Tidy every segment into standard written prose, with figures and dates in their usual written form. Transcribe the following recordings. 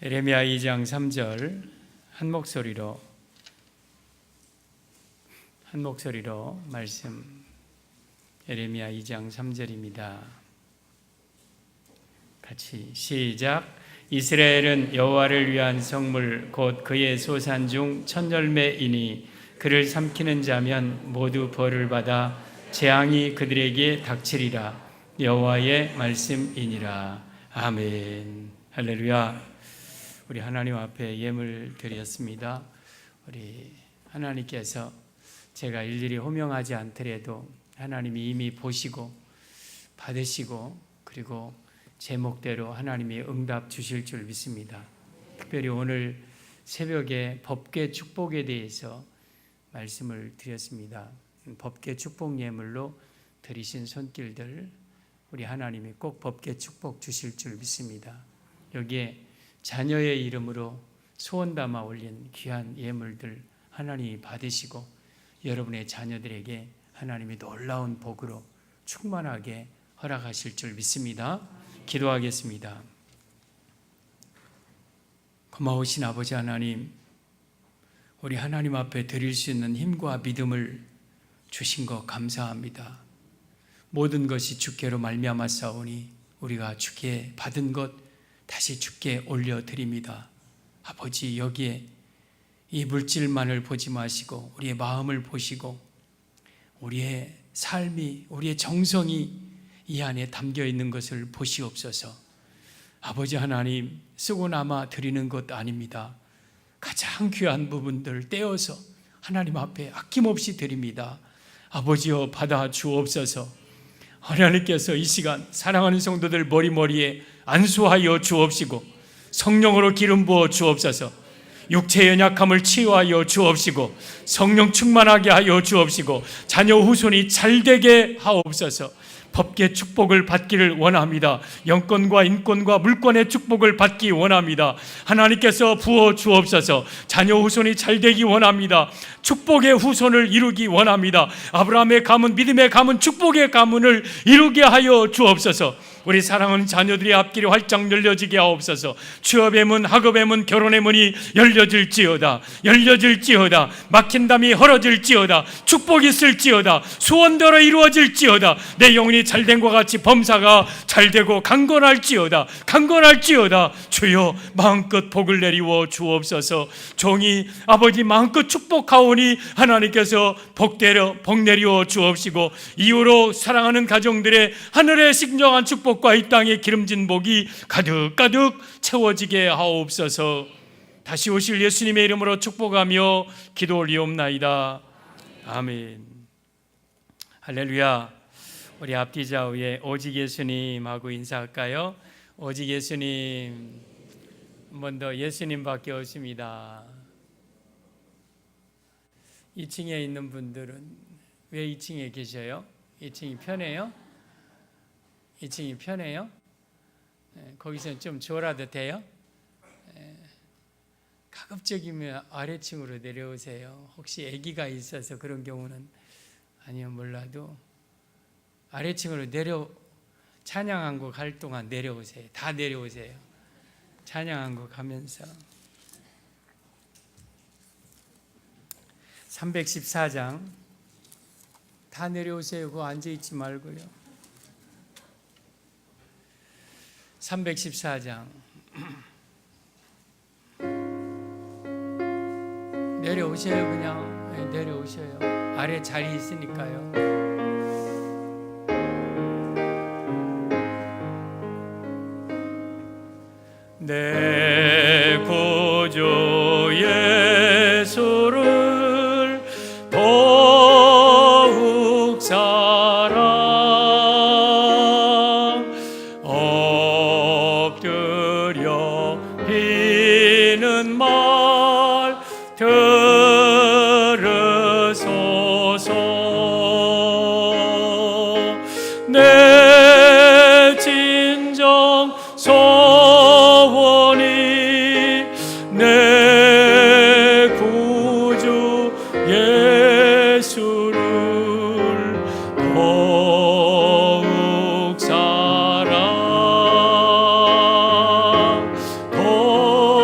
에레미야 2장 3절 한 목소리로 말씀. 에레미야 2장 3절입니다. 같이 시작. 이스라엘은 여호와를 위한 성물 곧 그의 소산 중 천열매이니 그를 삼키는 자면 모두 벌을 받아 재앙이 그들에게 닥치리라. 여호와의 말씀이니라. 아멘. 할렐루야. 우리 하나님 앞에 예물 드렸습니다. 우리 하나님께서 제가 일일이 호명하지 않더라도 하나님이 이미 보시고 받으시고 그리고 제목대로 하나님이 응답 주실 줄 믿습니다. 특별히 오늘 새벽에 법궤 축복에 대해서 말씀을 드렸습니다. 법궤 축복 예물로 드리신 손길들 우리 하나님이 꼭 법궤 축복 주실 줄 믿습니다. 여기에 자녀의 이름으로 소원 담아 올린 귀한 예물들 하나님이 받으시고 여러분의 자녀들에게 하나님이 놀라운 복으로 충만하게 허락하실 줄 믿습니다. 기도하겠습니다. 고마우신 아버지 하나님, 우리 하나님 앞에 드릴 수 있는 힘과 믿음을 주신 것 감사합니다. 모든 것이 주께로 말미암았사오니 우리가 주께 받은 것 다시 주께 올려드립니다. 아버지, 여기에 이 물질만을 보지 마시고 우리의 마음을 보시고 우리의 삶이, 우리의 정성이 이 안에 담겨 있는 것을 보시옵소서. 아버지 하나님, 쓰고 남아 드리는 것 아닙니다. 가장 귀한 부분들 떼어서 하나님 앞에 아낌없이 드립니다. 아버지여, 받아 주옵소서. 하나님께서 이 시간 사랑하는 성도들 머리머리에 안수하여 주옵시고 성령으로 기름 부어 주옵소서. 육체의 연약함을 치유하여 주옵시고 성령 충만하게 하여 주옵시고 자녀 후손이 잘되게 하옵소서. 법궤 축복을 받기를 원합니다. 영권과 인권과 물권의 축복을 받기 원합니다. 하나님께서 부어 주옵소서. 자녀 후손이 잘되기 원합니다. 축복의 후손을 이루기 원합니다. 아브라함의 가문, 믿음의 가문, 축복의 가문을 이루게 하여 주옵소서. 우리 사랑하는 자녀들의 앞길이 활짝 열려지게 하옵소서. 취업의 문, 학업의 문, 결혼의 문이 열려질지어다. 막힌 담이 헐어질지어다. 축복이 있을지어다. 소원대로 이루어질지어다. 내 영혼이 잘된 것 같이 범사가 잘되고 강건할지어다. 주여, 마음껏 복을 내리워 주옵소서. 종이 아버지 마음껏 축복하오니 하나님께서 복 내리워 주옵시고 이후로 사랑하는 가정들의 하늘의 신령한 축복과 이 땅의 기름진 복이 가득가득 채워지게 하옵소서. 다시 오실 예수님의 이름으로 축복하며 기도 올리옵나이다. 아멘. 할렐루야. 우리 앞뒤 좌우에 오직 예수님하고 인사할까요? 오직 예수님. 한 번 더. 예수님밖에 없습니다. 2층에 있는 분들은 왜 2층에 계셔요? 2층이 편해요? 2층이 편해요? 거기서 좀 졸아도 돼요? 가급적이면 아래층으로 내려오세요. 혹시 아기가 있어서 그런 경우는 아니면 몰라도 아래층으로 찬양한 곡 할 동안 내려오세요. 다 내려오세요. 찬양한 곡 하면서 314장 다 내려오세요. 그거 앉아있지 말고요. 314장 내려오셔요. 그냥 내려오셔요. 아래 자리 있으니까요. 내 구주 예수를 더욱 사랑 엎드려 비는 말 들으소서. 내 진정 소원이 내 구주 예수를 더욱 사랑 더욱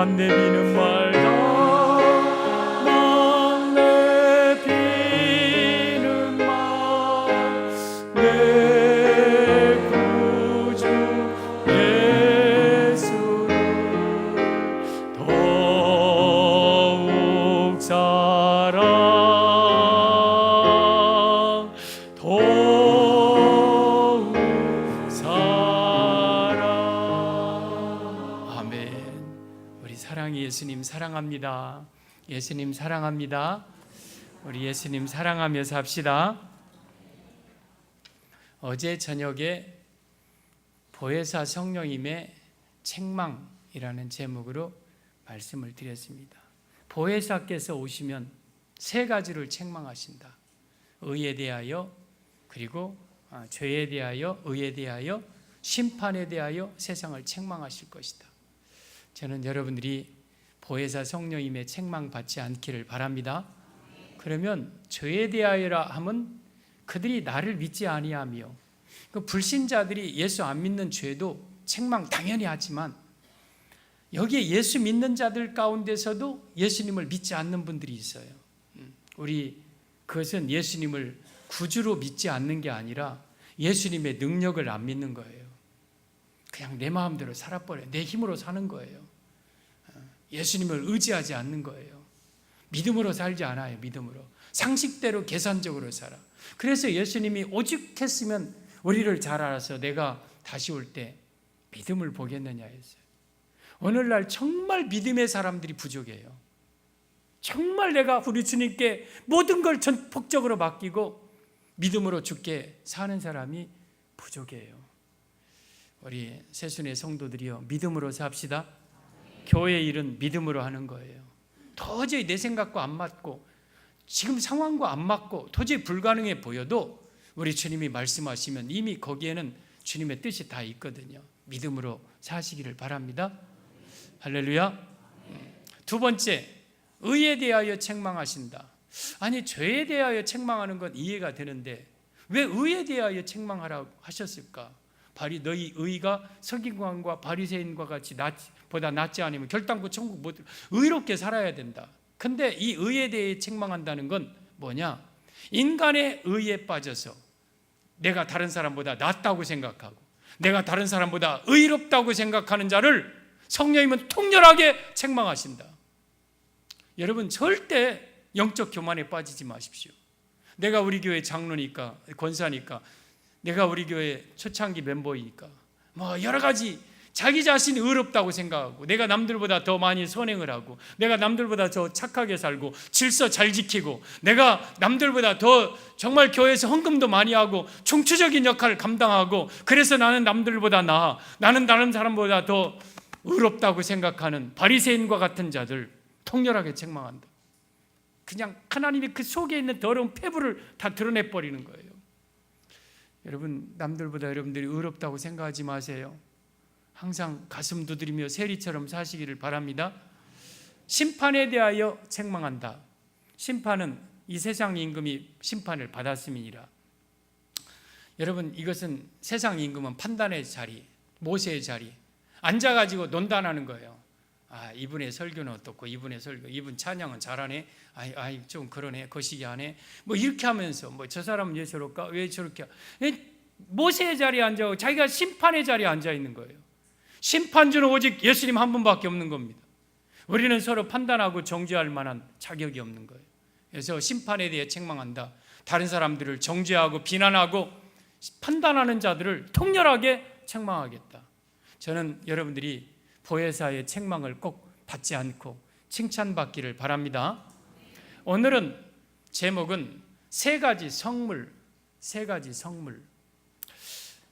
맘 내비는 말다 맘 내비는 말내 구주 예수를 더욱 사랑 더욱 사랑. 아멘. 우리 사랑의 예수님 사랑합니다. 예수님 사랑합니다. 우리 예수님 사랑하며 삽시다. 어제 저녁에 보혜사 성령님의 책망이라는 제목으로 말씀을 드렸습니다. 보혜사께서 오시면 세 가지를 책망하신다. 의에 대하여, 그리고 죄에 대하여, 의에 대하여, 심판에 대하여 세상을 책망하실 것이다. 저는 여러분들이 보혜사 성령님의 책망 받지 않기를 바랍니다. 그러면 죄에 대하여라 하면 그들이 나를 믿지 아니하며, 그 불신자들이 예수 안 믿는 죄도 책망 당연히 하지만 여기에 예수 믿는 자들 가운데서도 예수님을 믿지 않는 분들이 있어요. 우리 그것은 예수님을 구주로 믿지 않는 게 아니라 예수님의 능력을 안 믿는 거예요. 그냥 내 마음대로 살아버려요. 내 힘으로 사는 거예요. 예수님을 의지하지 않는 거예요. 믿음으로 살지 않아요. 믿음으로. 상식대로 계산적으로 살아. 그래서 예수님이 오죽했으면 우리를 잘 알아서 내가 다시 올 때 믿음을 보겠느냐 했어요. 오늘날 정말 믿음의 사람들이 부족해요. 정말 내가 우리 주님께 모든 걸 전폭적으로 맡기고 믿음으로 죽게 사는 사람이 부족해요. 우리 새순의 성도들이요, 믿음으로 삽시다. 교회 일은 믿음으로 하는 거예요. 도저히 내 생각과 안 맞고 지금 상황과 안 맞고 도저히 불가능해 보여도 우리 주님이 말씀하시면 이미 거기에는 주님의 뜻이 다 있거든요. 믿음으로 사시기를 바랍니다. 할렐루야. 두 번째, 의에 대하여 책망하신다. 아니, 죄에 대하여 책망하는 건 이해가 되는데 왜 의에 대하여 책망하라고 하셨을까? 너희 의가 서기관과 바리새인과 같이 보다 낫지 않으면 결단코 천국 못 들어. 의롭게 살아야 된다. 근데 이 의에 대해 책망한다는 건 뭐냐? 인간의 의에 빠져서 내가 다른 사람보다 낫다고 생각하고 내가 다른 사람보다 의롭다고 생각하는 자를 성령님은 통렬하게 책망하신다. 여러분, 절대 영적 교만에 빠지지 마십시오. 내가 우리 교회 장로니까, 권사니까, 내가 우리 교회 초창기 멤버이니까 여러 가지 자기 자신이 의롭다고 생각하고 내가 남들보다 더 많이 선행을 하고 내가 남들보다 더 착하게 살고 질서 잘 지키고 내가 남들보다 더 정말 교회에서 헌금도 많이 하고 중추적인 역할을 감당하고 그래서 나는 남들보다 나아, 나는 다른 사람보다 더 의롭다고 생각하는 바리새인과 같은 자들 통렬하게 책망한다. 그냥 하나님이 그 속에 있는 더러운 폐부를 다 드러내버리는 거예요. 여러분, 남들보다 여러분들이 의롭다고 생각하지 마세요. 항상 가슴 두드리며 세리처럼 사시기를 바랍니다. 심판에 대하여 책망한다. 심판은 이 세상 임금이 심판을 받았음이니라. 여러분, 이것은 세상 임금은 판단의 자리, 모세의 자리, 앉아가지고 논단하는 거예요. 이분의 설교는 어떻고, 이분의 설교, 이분 찬양은 잘하네, 좀 그러네, 거시기 하네, 이렇게 하면서 저 사람은 왜 저럴까, 왜 저렇게. 모세의 자리에 앉아서 자기가 심판의 자리에 앉아 있는 거예요. 심판주는 오직 예수님 한 분밖에 없는 겁니다. 우리는 서로 판단하고 정죄할 만한 자격이 없는 거예요. 그래서 심판에 대해 책망한다. 다른 사람들을 정죄하고 비난하고 판단하는 자들을 통렬하게 책망하겠다. 저는 여러분들이 보혜사의 책망을 꼭 받지 않고 칭찬받기를 바랍니다. 오늘은 제목은 세 가지 성물.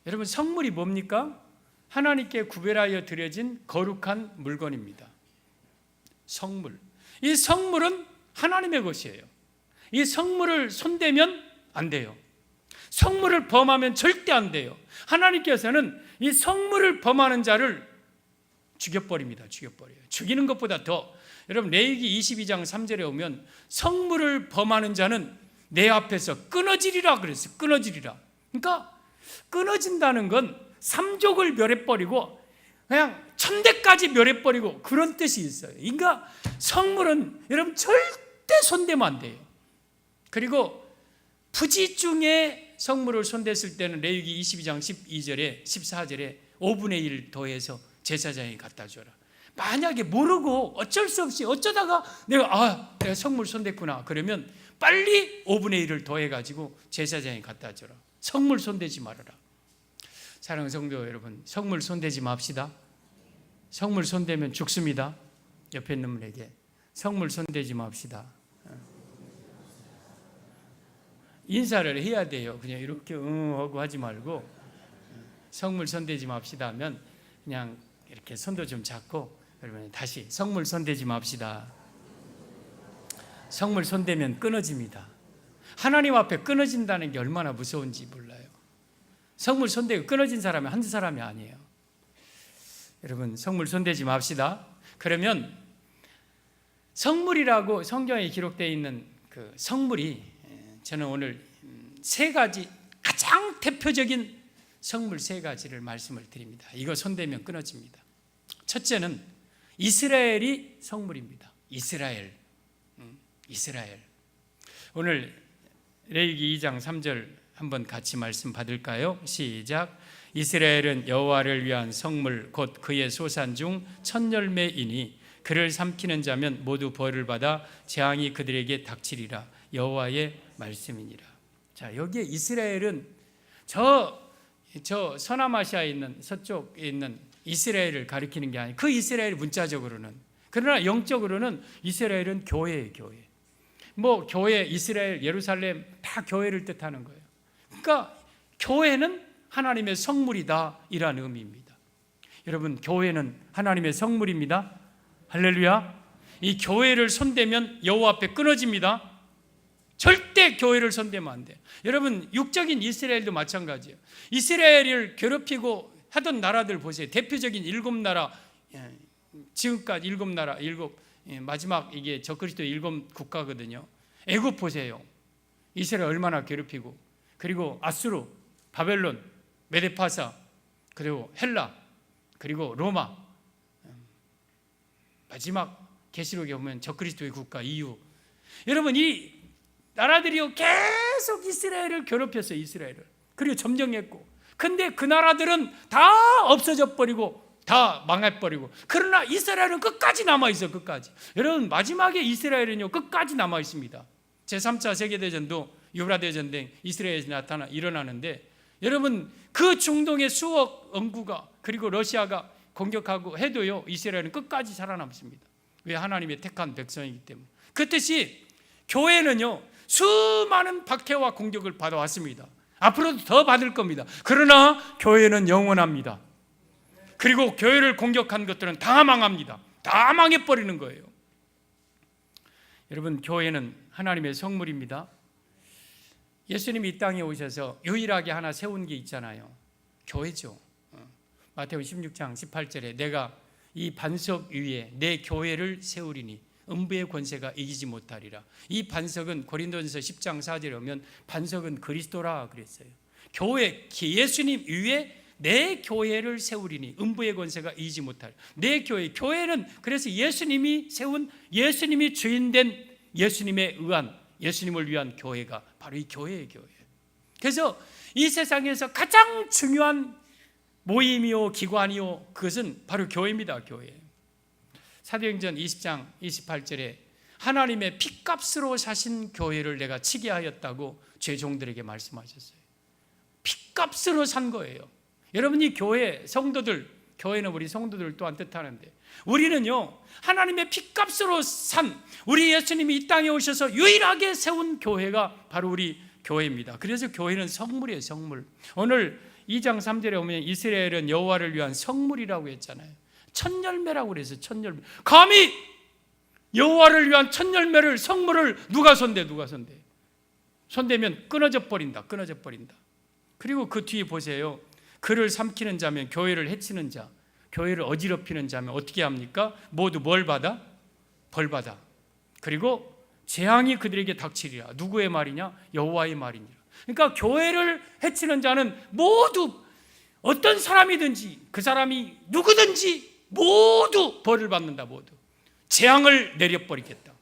여러분, 성물이 뭡니까? 하나님께 구별하여 드려진 거룩한 물건입니다. 성물. 이 성물은 하나님의 것이에요. 이 성물을 손대면 안 돼요. 성물을 범하면 절대 안 돼요. 하나님께서는 이 성물을 범하는 자를 죽여버립니다. 죽이는 것보다 더, 여러분, 레위기 22장 3절에 오면 성물을 범하는 자는 내 앞에서 끊어지리라 그랬어요. 끊어지리라. 그러니까 끊어진다는 건 삼족을 멸해버리고 그냥 천대까지 멸해버리고 그런 뜻이 있어요. 그러니까 성물은 여러분 절대 손대면 안 돼요. 그리고 부지 중에 성물을 손댔을 때는 레위기 22장 12절에 14절에 5분의 1 더해서 제사장이 갖다 줘라. 만약에 모르고 어쩔 수 없이 어쩌다가 내가 성물 손댔구나 그러면 빨리 5분의 1을 더해가지고 제사장이 갖다 줘라. 성물 손대지 말아라. 사랑하는 성도 여러분, 성물 손대지 맙시다. 성물 손대면 죽습니다. 옆에 있는 분에게 성물 손대지 맙시다. 인사를 해야 돼요. 그냥 이렇게 하고 하지 말고 성물 손대지 맙시다 하면 그냥 이렇게 손도 좀 잡고 여러분 다시 성물 손대지 맙시다. 성물 손대면 끊어집니다. 하나님 앞에 끊어진다는 게 얼마나 무서운지 몰라요. 성물 손대고 끊어진 사람이 한두 사람이 아니에요. 여러분 성물 손대지 맙시다. 그러면 성물이라고 성경에 기록되어 있는 그 성물이 저는 오늘 세 가지 가장 대표적인 성물 세 가지를 말씀을 드립니다. 이거 손대면 끊어집니다. 첫째는 이스라엘이 성물입니다. 이스라엘. 오늘 레위기 2장 3절 한번 같이 말씀 받을까요? 시작. 이스라엘은 여호와를 위한 성물 곧 그의 소산 중 첫 열매이니 그를 삼키는 자면 모두 벌을 받아 재앙이 그들에게 닥치리라. 여호와의 말씀이니라. 자, 여기에 이스라엘은 저 서남아시아에 있는 서쪽에 있는 이스라엘을 가리키는 게 아니에요. 그 이스라엘 문자적으로는. 그러나 영적으로는 이스라엘은 교회예요, 교회. 뭐 교회, 이스라엘, 예루살렘 다 교회를 뜻하는 거예요. 그러니까 교회는 하나님의 성물이다 이란 의미입니다. 여러분 교회는 하나님의 성물입니다. 할렐루야. 이 교회를 손대면 여호와 앞에 끊어집니다. 절대 교회를 손대면 안 돼요. 여러분 육적인 이스라엘도 마찬가지예요. 이스라엘을 괴롭히고 하던 나라들 보세요. 대표적인 7나라, 지금까지 7나라, 마지막 이게 적그리스도 7 국가거든요. 애굽 보세요. 이스라엘 얼마나 괴롭히고, 그리고 아수르, 바벨론, 메데파사, 그리고 헬라, 그리고 로마, 마지막 계시록에 보면 적그리스도의 국가 EU. 여러분 이 나라들이요 계속 이스라엘을 괴롭혔어요. 이스라엘을. 그리고 점령했고, 근데 그 나라들은 다 없어져 버리고 다 망해버리고, 그러나 이스라엘은 끝까지 남아있어요. 끝까지. 여러분 마지막에 이스라엘은요 끝까지 남아있습니다. 제3차 세계대전도 유브라데전 등 이스라엘에서 일어나는데, 여러분 그 중동의 수억 원구가 그리고 러시아가 공격하고 해도요 이스라엘은 끝까지 살아남습니다. 왜? 하나님의 택한 백성이기 때문에. 그 뜻이 교회는요 수많은 박해와 공격을 받아왔습니다. 앞으로도 더 받을 겁니다. 그러나 교회는 영원합니다. 그리고 교회를 공격한 것들은 다 망합니다. 다 망해버리는 거예요. 여러분 교회는 하나님의 성물입니다. 예수님이 이 땅에 오셔서 유일하게 하나 세운 게 있잖아요. 교회죠. 마태복음 16장 18절에 내가 이 반석 위에 내 교회를 세우리니 음부의 권세가 이기지 못하리라. 이 반석은 고린도전서 10장 4절에 오면 반석은 그리스도라 그랬어요. 교회, 예수님 위에 내 교회를 세우리니 음부의 권세가 이기지 못하리라. 내 교회, 교회는 그래서 예수님이 세운, 예수님이 주인된 예수님에 의한, 예수님을 위한 교회가 바로 이 교회의 교회. 그래서 이 세상에서 가장 중요한 모임이요 기관이요 그것은 바로 교회입니다. 교회. 사도행전 20장 28절에 하나님의 핏값으로 사신 교회를 내가 치게 하였다고 죄종들에게 말씀하셨어요. 핏값으로 산 거예요. 여러분이 교회 성도들, 교회는 우리 성도들 또한 뜻하는데, 우리는요 하나님의 핏값으로 산 우리 예수님이 이 땅에 오셔서 유일하게 세운 교회가 바로 우리 교회입니다. 그래서 교회는 성물이에요. 성물. 오늘 2장 3절에 보면 이스라엘은 여호와를 위한 성물이라고 했잖아요. 첫 열매라고 그래서 첫 열매. 감히 여호와를 위한 첫 열매를, 성물을 누가 손대? 손대면 끊어져 버린다. 그리고 그 뒤에 보세요. 그를 삼키는 자면, 교회를 해치는 자, 교회를 어지럽히는 자면 어떻게 합니까? 모두 뭘 받아? 벌 받아. 그리고 재앙이 그들에게 닥치리라. 누구의 말이냐? 여호와의 말이니라. 그러니까 교회를 해치는 자는 모두 어떤 사람이든지, 그 사람이 누구든지 모두 벌을 받는다. 모두 재앙을 내려버리겠다.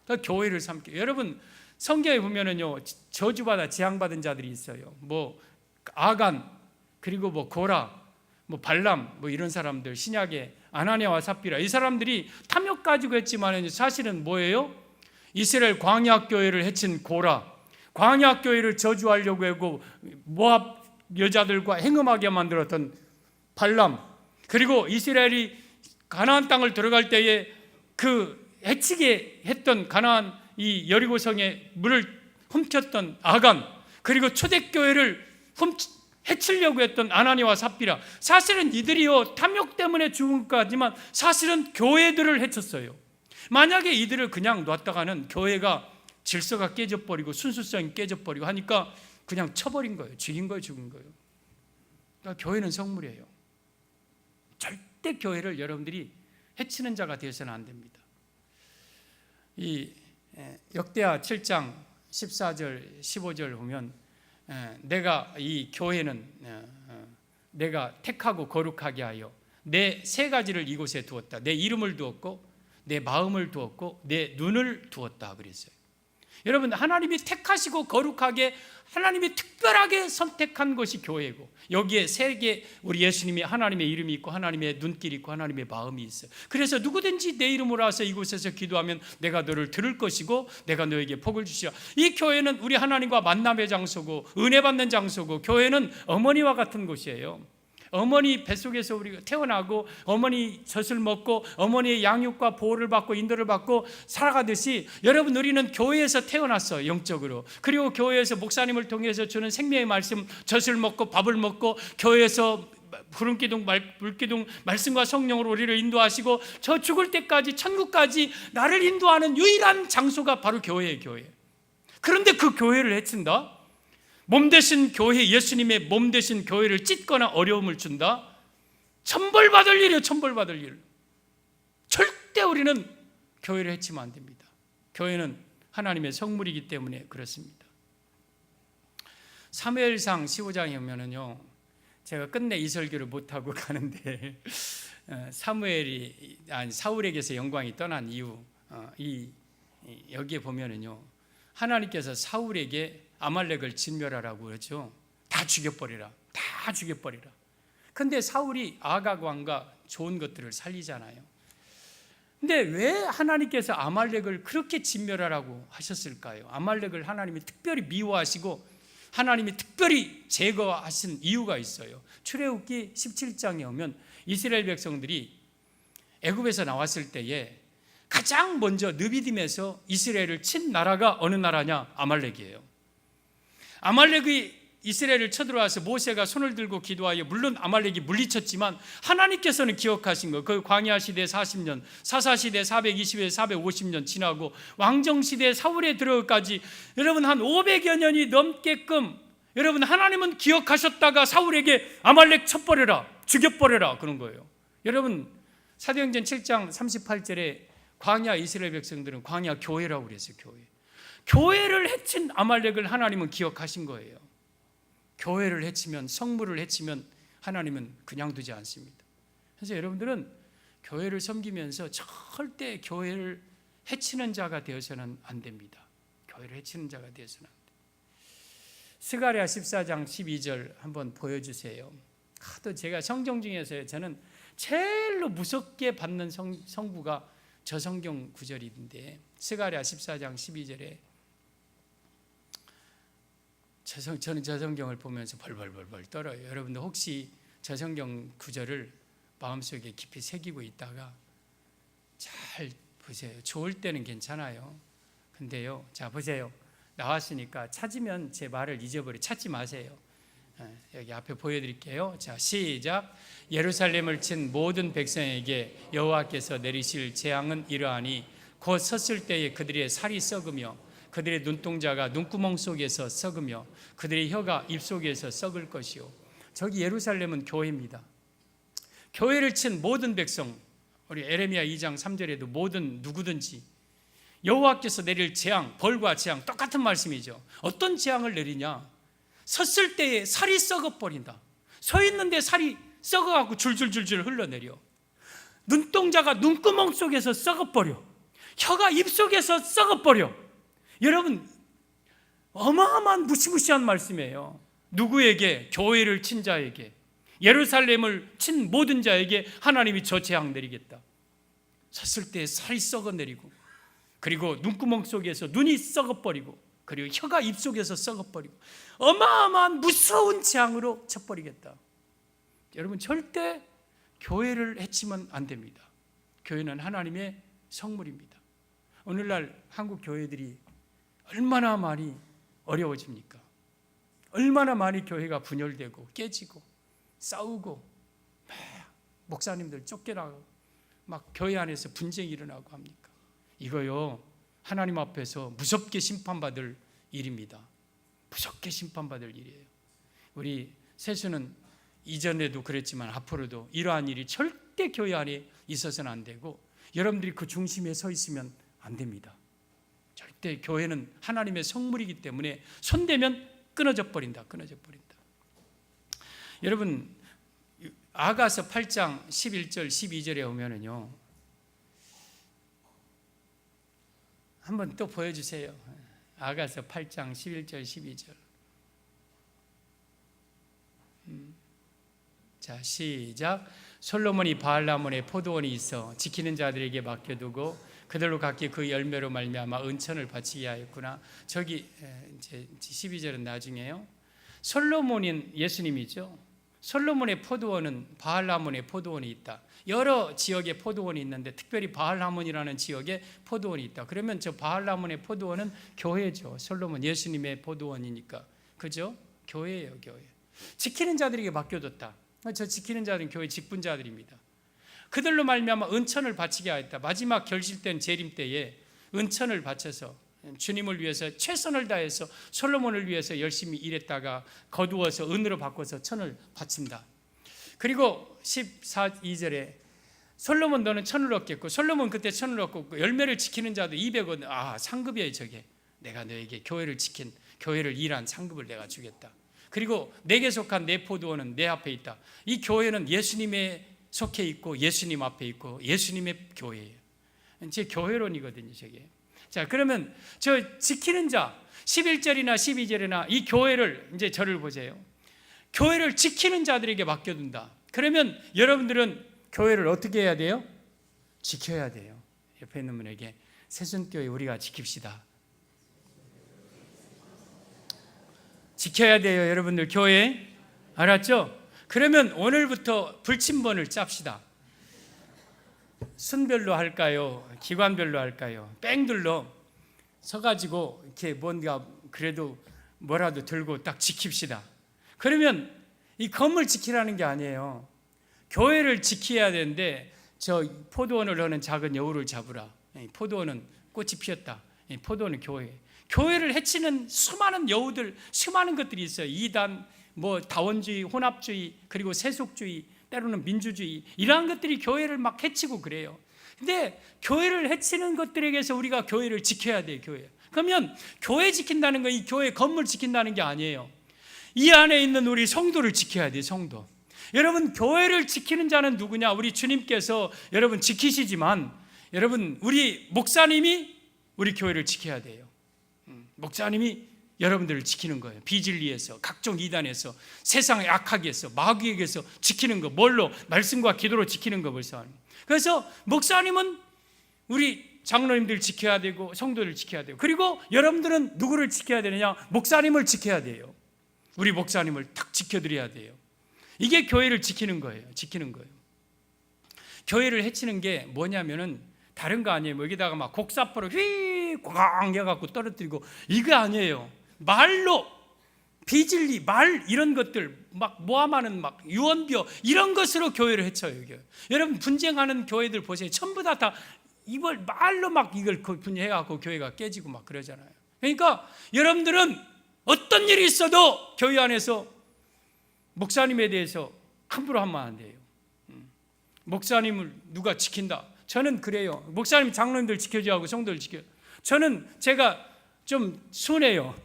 그러니까 교회를 삼게. 여러분 성경에 보면은요, 저주받아 재앙받은 자들이 있어요. 뭐 아간, 그리고 뭐 고라, 뭐 발람, 뭐 이런 사람들, 신약의 아나니아와 삽비라, 이 사람들이 탐욕 가지고 했지만 사실은 뭐예요? 이스라엘 광야 교회를 해친 고라, 광야 교회를 저주하려고 하고 모압 여자들과 행음하게 만들었던 발람, 그리고 이스라엘이 가나안 땅을 들어갈 때에 그 해치게 했던 가나안 이 여리고성의 물을 훔쳤던 아간, 그리고 초대교회를 해치려고 했던 아나니아와 삽비라, 사실은 이들이요 탐욕 때문에 죽은 것까지만 사실은 교회들을 해쳤어요. 만약에 이들을 그냥 놨다가는 교회가 질서가 깨져버리고 순수성이 깨져버리고 하니까 그냥 쳐버린 거예요. 죽인 거예요. 죽은 거예요. 그러니까 교회는 성물이에요. 절대 교회를 여러분들이 해치는 자가 되어서는 안 됩니다. 이 역대하 7장 14절 15절 보면 내가 이 교회는 내가 택하고 거룩하게 하여 내 세 가지를 이곳에 두었다. 내 이름을 두었고 내 마음을 두었고 내 눈을 두었다 그랬어요. 여러분 하나님이 택하시고 거룩하게 하나님이 특별하게 선택한 것이 교회고, 여기에 세 개 우리 예수님이 하나님의 이름이 있고 하나님의 눈길이 있고 하나님의 마음이 있어요. 그래서 누구든지 내 이름으로 와서 이곳에서 기도하면 내가 너를 들을 것이고 내가 너에게 복을 주시라. 이 교회는 우리 하나님과 만남의 장소고 은혜 받는 장소고, 교회는 어머니와 같은 곳이에요. 어머니 뱃속에서 우리가 태어나고 어머니 젖을 먹고 어머니의 양육과 보호를 받고 인도를 받고 살아가듯이, 여러분 우리는 교회에서 태어났어요. 영적으로. 그리고 교회에서 목사님을 통해서 주는 생명의 말씀 젖을 먹고 밥을 먹고, 교회에서 구름기둥 물기둥 말씀과 성령으로 우리를 인도하시고 저 죽을 때까지 천국까지 나를 인도하는 유일한 장소가 바로 교회예요. 교회. 그런데 그 교회를 해친다? 몸 대신 교회, 예수님의 몸 대신 교회를 찢거나 어려움을 준다? 천벌받을 일이에요. 천벌받을 일. 절대 우리는 교회를 해치면 안 됩니다. 교회는 하나님의 성물이기 때문에 그렇습니다. 사무엘상 15장에 보면은요, 제가 끝내 이 설교를 못하고 가는데 사울에게서 영광이 떠난 이유, 여기에 보면은요, 하나님께서 사울에게 아말렉을 진멸하라고 그러죠. 다 죽여버리라. 다 죽여버리라. 근데 사울이 아각 왕과 좋은 것들을 살리잖아요. 근데 왜 하나님께서 아말렉을 그렇게 진멸하라고 하셨을까요? 아말렉을 하나님이 특별히 미워하시고 하나님이 특별히 제거하신 이유가 있어요. 출애굽기 17장에 오면 이스라엘 백성들이 애굽에서 나왔을 때에 가장 먼저 느비딤에서 이스라엘을 친 나라가 어느 나라냐? 아말렉이에요. 아말렉이 이스라엘을 쳐들어와서 모세가 손을 들고 기도하여, 물론 아말렉이 물리쳤지만 하나님께서는 기억하신 거. 그 광야 시대 40년, 사사 시대 420에 450년 지나고 왕정 시대 사울에 들어까지 여러분 한 500여 년이 넘게끔 여러분 하나님은 기억하셨다가 사울에게 아말렉 쳐버려라, 죽여버려라 그런 거예요. 여러분 사도행전 7장 38절에 광야 이스라엘 백성들은 광야 교회라고 그랬어요. 교회를 해친 아말렉을 하나님은 기억하신 거예요. 교회를 해치면, 성물을 해치면 하나님은 그냥 두지 않습니다. 그래서 여러분들은 교회를 섬기면서 절대 교회를 해치는 자가 되어서는 안 됩니다. 교회를 해치는 자가 되어서는 안 됩니다. 스가랴 14장 12절 한번 보여주세요. 하도 제가 성경 중에서 저는 제일로 무섭게 받는 성구가 저 성경 구절인데, 스가랴 14장 12절에 저는 저 성경을 보면서 벌벌 떨어요. 여러분들 혹시 저 성경 구절을 마음속에 깊이 새기고 있다가 잘 보세요. 좋을 때는 괜찮아요. 근데요, 자 보세요. 나왔으니까 찾으면 제 말을 찾지 마세요. 여기 앞에 보여드릴게요. 자 시작. 예루살렘을 친 모든 백성에게 여호와께서 내리실 재앙은 이러하니 곧 섰을 때에 그들의 살이 썩으며 그들의 눈동자가 눈구멍 속에서 썩으며 그들의 혀가 입 속에서 썩을 것이요. 저기 예루살렘은 교회입니다. 교회를 친 모든 백성, 우리 에레미야 2장 3절에도 모든 누구든지 여호와께서 내릴 재앙, 벌과 재앙 똑같은 말씀이죠. 어떤 재앙을 내리냐? 섰을 때에 살이 썩어버린다. 서 있는데 살이 썩어갖고 줄줄줄줄 흘러내려. 눈동자가 눈구멍 속에서 썩어버려. 혀가 입 속에서 썩어버려. 여러분, 어마어마한 무시무시한 말씀이에요. 누구에게? 교회를 친 자에게, 예루살렘을 친 모든 자에게 하나님이 저 재앙 내리겠다. 섰을 때 살이 썩어내리고, 그리고 눈구멍 속에서 눈이 썩어버리고, 그리고 혀가 입 속에서 썩어버리고, 어마어마한 무서운 재앙으로 쳐버리겠다. 여러분, 절대 교회를 해치면 안 됩니다. 교회는 하나님의 성물입니다. 오늘날 한국 교회들이 얼마나 많이 어려워집니까? 얼마나 많이 교회가 분열되고 깨지고 싸우고 목사님들 쫓겨나고 막 교회 안에서 분쟁이 일어나고 합니까? 이거요, 하나님 앞에서 무섭게 심판받을 일입니다. 무섭게 심판받을 일이에요. 우리 세수는 이전에도 그랬지만 앞으로도 이러한 일이 절대 교회 안에 있어서는 안 되고, 여러분들이 그 중심에 서 있으면 안 됩니다. 절대 교회는 하나님의 성물이기 때문에 손대면 끊어져 버린다. 여러분, 아가서 8장 11절 12절에 오면은요, 한번 또 보여주세요. 아가서 8장 11절 12절. 자, 시작. 솔로몬이 바알라몬에 포도원이 있어 지키는 자들에게 맡겨두고 그들로 각기 그 열매로 말미암아 은천을 바치게 하였구나. 저기 이제 12절은 나중에요. 솔로몬은 예수님이죠. 솔로몬의 포도원은 바알라몬의 포도원이 있다. 여러 지역에 포도원이 있는데 특별히 바알라몬이라는 지역에 포도원이 있다. 그러면 저 바알라몬의 포도원은 교회죠. 솔로몬 예수님의 포도원이니까. 그죠? 교회예요, 교회. 지키는 자들에게 맡겨뒀다. 저 지키는 자들은 교회 직분자들입니다. 그들로 말미암아 은천을 바치게 하였다. 마지막 결실된 재림 때에 은천을 바쳐서 주님을 위해서 최선을 다해서 솔로몬을 위해서 열심히 일했다가 거두어서 은으로 바꿔서 천을 바친다. 그리고 14~2절에 솔로몬 너는 천을 얻겠고, 솔로몬 그때 천을 얻고 열매를 지키는 자도 200원, 상급이에요. 저게 내가 너에게 교회를 지킨, 교회를 일한 상급을 내가 주겠다. 그리고 내게 속한 내 포도원은 내 앞에 있다. 이 교회는 예수님에 속해 있고 예수님 앞에 있고 예수님의 교회예요. 제 교회론이거든요, 저게. 자, 그러면 저 지키는 자 11절이나 12절이나 이 교회를, 이제 저를 보세요. 교회를 지키는 자들에게 맡겨둔다. 그러면 여러분들은 교회를 어떻게 해야 돼요? 지켜야 돼요. 옆에 있는 분에게 새순교회 우리가 지킵시다. 지켜야 돼요, 여러분들. 교회 알았죠? 그러면 오늘부터 불침번을 짭시다. 순별로 할까요? 기관별로 할까요? 뺑들로 서가지고 이렇게 뭔가 그래도 뭐라도 들고 딱 지킵시다. 그러면 이 건물 지키라는 게 아니에요. 교회를 지켜야 되는데 저 포도원을 하는 작은 여우를 잡으라. 포도원은 꽃이 피었다. 포도원은 교회. 교회를 해치는 수많은 여우들, 수많은 것들이 있어요. 이단, 다원주의, 혼합주의, 그리고 세속주의, 때로는 민주주의, 이러한 것들이 교회를 막 해치고 그래요. 근데 교회를 해치는 것들에게서 우리가 교회를 지켜야 돼요, 교회. 그러면 교회 지킨다는 건 이 교회 건물 지킨다는 게 아니에요. 이 안에 있는 우리 성도를 지켜야 돼요, 성도. 여러분, 교회를 지키는 자는 누구냐? 우리 주님께서 여러분 지키시지만, 여러분, 우리 목사님이 우리 교회를 지켜야 돼요. 목사님이 여러분들을 지키는 거예요. 비진리에서, 각종 이단에서, 세상의 악하게서, 마귀에게서 지키는 거. 뭘로? 말씀과 기도로 지키는 거. 벌써. 그래서 목사님은 우리 장로님들 지켜야 되고 성도를 지켜야 되고, 그리고 여러분들은 누구를 지켜야 되느냐? 목사님을 지켜야 돼요. 우리 목사님을 딱 지켜드려야 돼요. 이게 교회를 지키는 거예요. 지키는 거예요. 교회를 해치는 게 뭐냐면은 다른 거 아니에요. 여기다가 막 곡사포로 휘광 해갖고 떨어뜨리고, 이거 아니에요. 말로 비진리, 말 이런 것들 막 모함하는 막 유언비어 이런 것으로 교회를 해쳐요. 이게. 여러분 분쟁하는 교회들 보세요. 전부 다 이걸 말로 막 이걸 분해해갖고 교회가 깨지고 막 그러잖아요. 그러니까 여러분들은 어떤 일이 있어도 교회 안에서 목사님에 대해서 함부로 하면 안 돼요. 목사님을 누가 지킨다. 저는 그래요. 목사님 장로님들 지켜줘야 하고 성도를 지켜요. 제가 좀 순해요.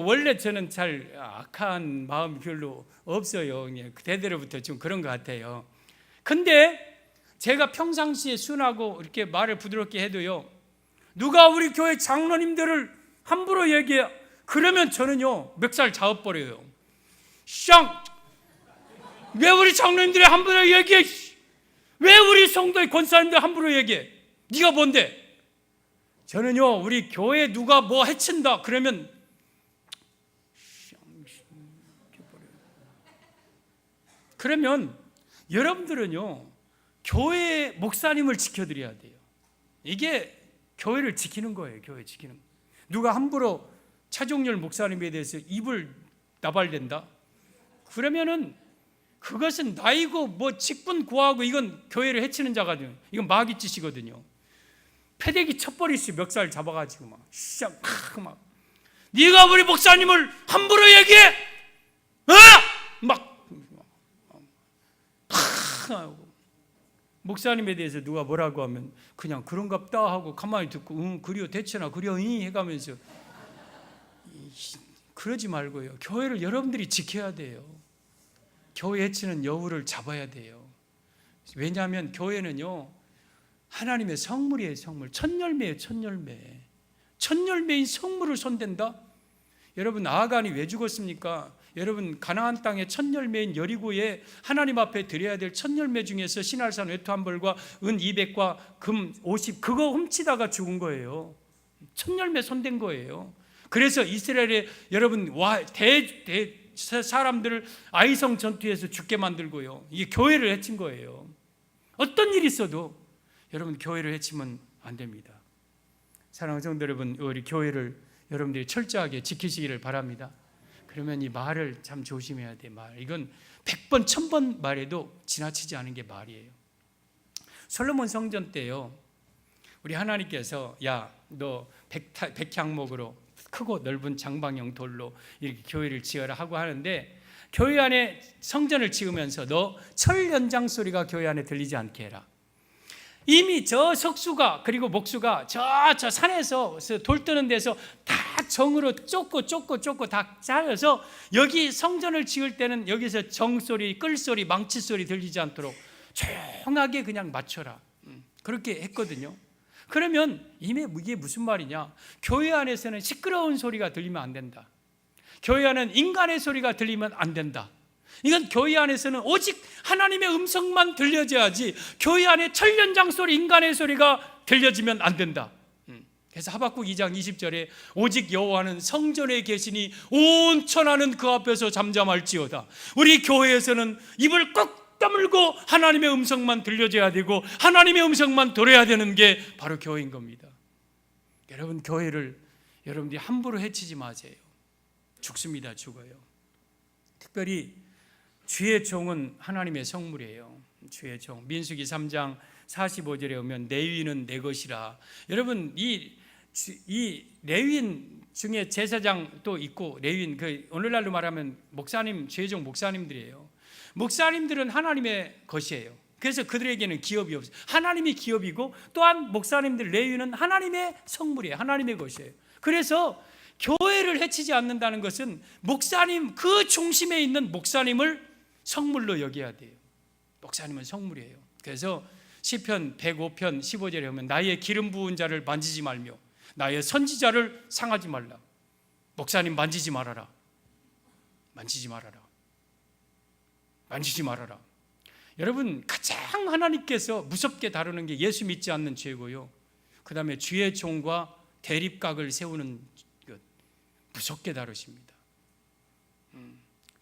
원래 저는 잘 악한 마음이 별로 없어요. 그냥 대대로부터 좀 그런 것 같아요. 근데 제가 평상시에 순하고 이렇게 말을 부드럽게 해도요, 누가 우리 교회 장로님들을 함부로 얘기해, 그러면 저는요 멱살 잡아버려요. 쌍! 왜 우리 장로님들이 함부로 얘기해? 왜 우리 성도의 권사님들 함부로 얘기해? 네가 뭔데? 저는요 우리 교회 누가 뭐 해친다 그러면 그러면 여러분들은요 교회 목사님을 지켜드려야 돼요. 이게 교회를 지키는 거예요. 교회 지키는 거. 누가 함부로 차종렬 목사님에 대해서 입을 나발댄다 그러면은 그것은 나이고 뭐 직분 고하고 이건 교회를 해치는 자거든요. 이건 마귀 짓이거든요. 패대기 쳤버리시 멱살 잡아가지고 막 시작 막 네가 우리 목사님을 함부로 얘기해? 막 목사님에 대해서 누가 뭐라고 하면 그냥 그런갑다 하고 가만히 듣고 그려 대체나 그려 해가면서 그러지 말고요. 교회를 여러분들이 지켜야 돼요. 교회 해치는 여우를 잡아야 돼요. 왜냐하면 교회는요 하나님의 성물이에요. 성물. 첫 열매예요. 첫 열매. 첫 열매인 성물을 손댄다? 여러분 아간이 왜 죽었습니까? 여러분 가나안 땅의 첫 열매인 여리고에 하나님 앞에 드려야 될 첫 열매 중에서 신할산 외투 한 벌과 은 200과 금 50 그거 훔치다가 죽은 거예요. 첫 열매 손댄 거예요. 그래서 이스라엘의 여러분 사람들을 아이성 전투에서 죽게 만들고요. 이게 교회를 해친 거예요. 어떤 일이 있어도 여러분 교회를 해치면 안 됩니다. 사랑하는 성도 여러분, 우리 교회를 여러분들이 철저하게 지키시기를 바랍니다. 그러면 이 말을 참 조심해야 돼. 말 이건 100번 1000번 말해도 지나치지 않은 게 말이에요. 솔로몬 성전 때요 우리 하나님께서 야 너 백향목으로 크고 넓은 장방형 돌로 이렇게 교회를 지어라 하고 하는데 교회 안에 성전을 지으면서 너 철 연장 소리가 교회 안에 들리지 않게 해라. 이미 저 석수가 그리고 목수가 저 산에서 돌 뜨는 데서 다 정으로 쫓고 다 잘라서 여기 성전을 지을 때는 여기서 정소리, 끌소리, 망치소리 들리지 않도록 조용하게 그냥 맞춰라. 그렇게 했거든요. 그러면 이게 무슨 말이냐? 교회 안에서는 시끄러운 소리가 들리면 안 된다. 교회 안에는 인간의 소리가 들리면 안 된다. 이건 교회 안에서는 오직 하나님의 음성만 들려져야지 교회 안에 철연장 소리, 인간의 소리가 들려지면 안 된다. 그래서 하박국 2장 20절에 오직 여호와는 성전에 계시니 온 천하는 그 앞에서 잠잠할지어다. 우리 교회에서는 입을 꼭 다물고 하나님의 음성만 들려줘야 되고 하나님의 음성만 들어야 되는 게 바로 교회인 겁니다. 여러분 교회를 여러분들이 함부로 해치지 마세요. 죽습니다. 죽어요. 특별히 주의 종은 하나님의 성물이에요. 주의 종. 민수기 3장 45절에 오면 레위는 내 것이라. 여러분 이 레위인 중에 제사장도 있고 레위인 오늘날로 말하면 목사님, 주의 종 목사님들이에요. 목사님들은 하나님의 것이에요. 그래서 그들에게는 기업이 없어요. 하나님이 기업이고 또한 목사님들 레위는 하나님의 성물이에요. 하나님의 것이에요. 그래서 교회를 해치지 않는다는 것은 목사님 그 중심에 있는 목사님을 성물로 여겨야 돼요. 목사님은 성물이에요. 그래서 시편 105편 15절에 보면 나의 기름 부은 자를 만지지 말며 나의 선지자를 상하지 말라. 목사님 만지지 말아라. 만지지 말아라. 만지지 말아라. 여러분 가장 하나님께서 무섭게 다루는 게 예수 믿지 않는 죄고요. 그 다음에 주의 종과 대립각을 세우는 것 무섭게 다루십니다.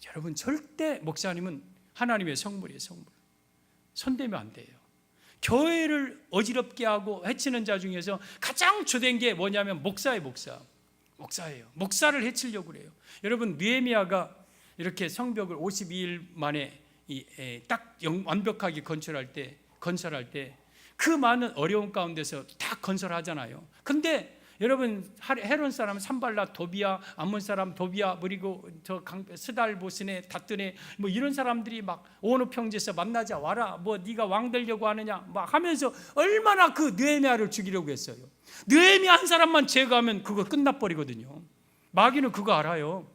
여러분 절대 목사님은 하나님의 성물이에요. 성물. 손대면 안 돼요. 교회를 어지럽게 하고 해치는 자 중에서 가장 주된 게 뭐냐면 목사예요. 목사예요. 목사를 해치려고 그래요. 여러분 느헤미야가 이렇게 성벽을 52일 만에 딱 완벽하게 건설할 때 그 많은 어려운 가운데서 다 건설하잖아요. 근데 여러분 헤론 사람 산발라 도비야, 암몬 사람 도비야, 그리고 저 스달 보스네 다뜨네 뭐 이런 사람들이 막 오노 평지에서 만나자 와라 뭐 네가 왕 되려고 하느냐 막 하면서 얼마나 그 느헤미야를 죽이려고 했어요. 느헤미야 한 사람만 제거하면 그거 끝나버리거든요. 마귀는 그거 알아요.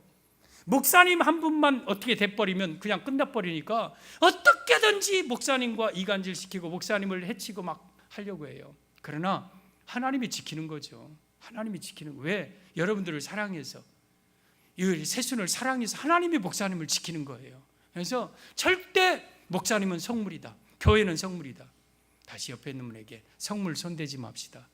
목사님 한 분만 어떻게 돼버리면 그냥 끝나버리니까 어떻게든지 목사님과 이간질시키고 목사님을 해치고 막 하려고 해요. 그러나 하나님이 지키는 거죠. 하나님이 지키는 거예요. 왜? 여러분들을 사랑해서, 이 세순을 사랑해서 하나님이 목사님을 지키는 거예요. 그래서 절대 목사님은 성물이다, 교회는 성물이다. 다시 옆에 있는 분에게 성물 손대지 맙시다.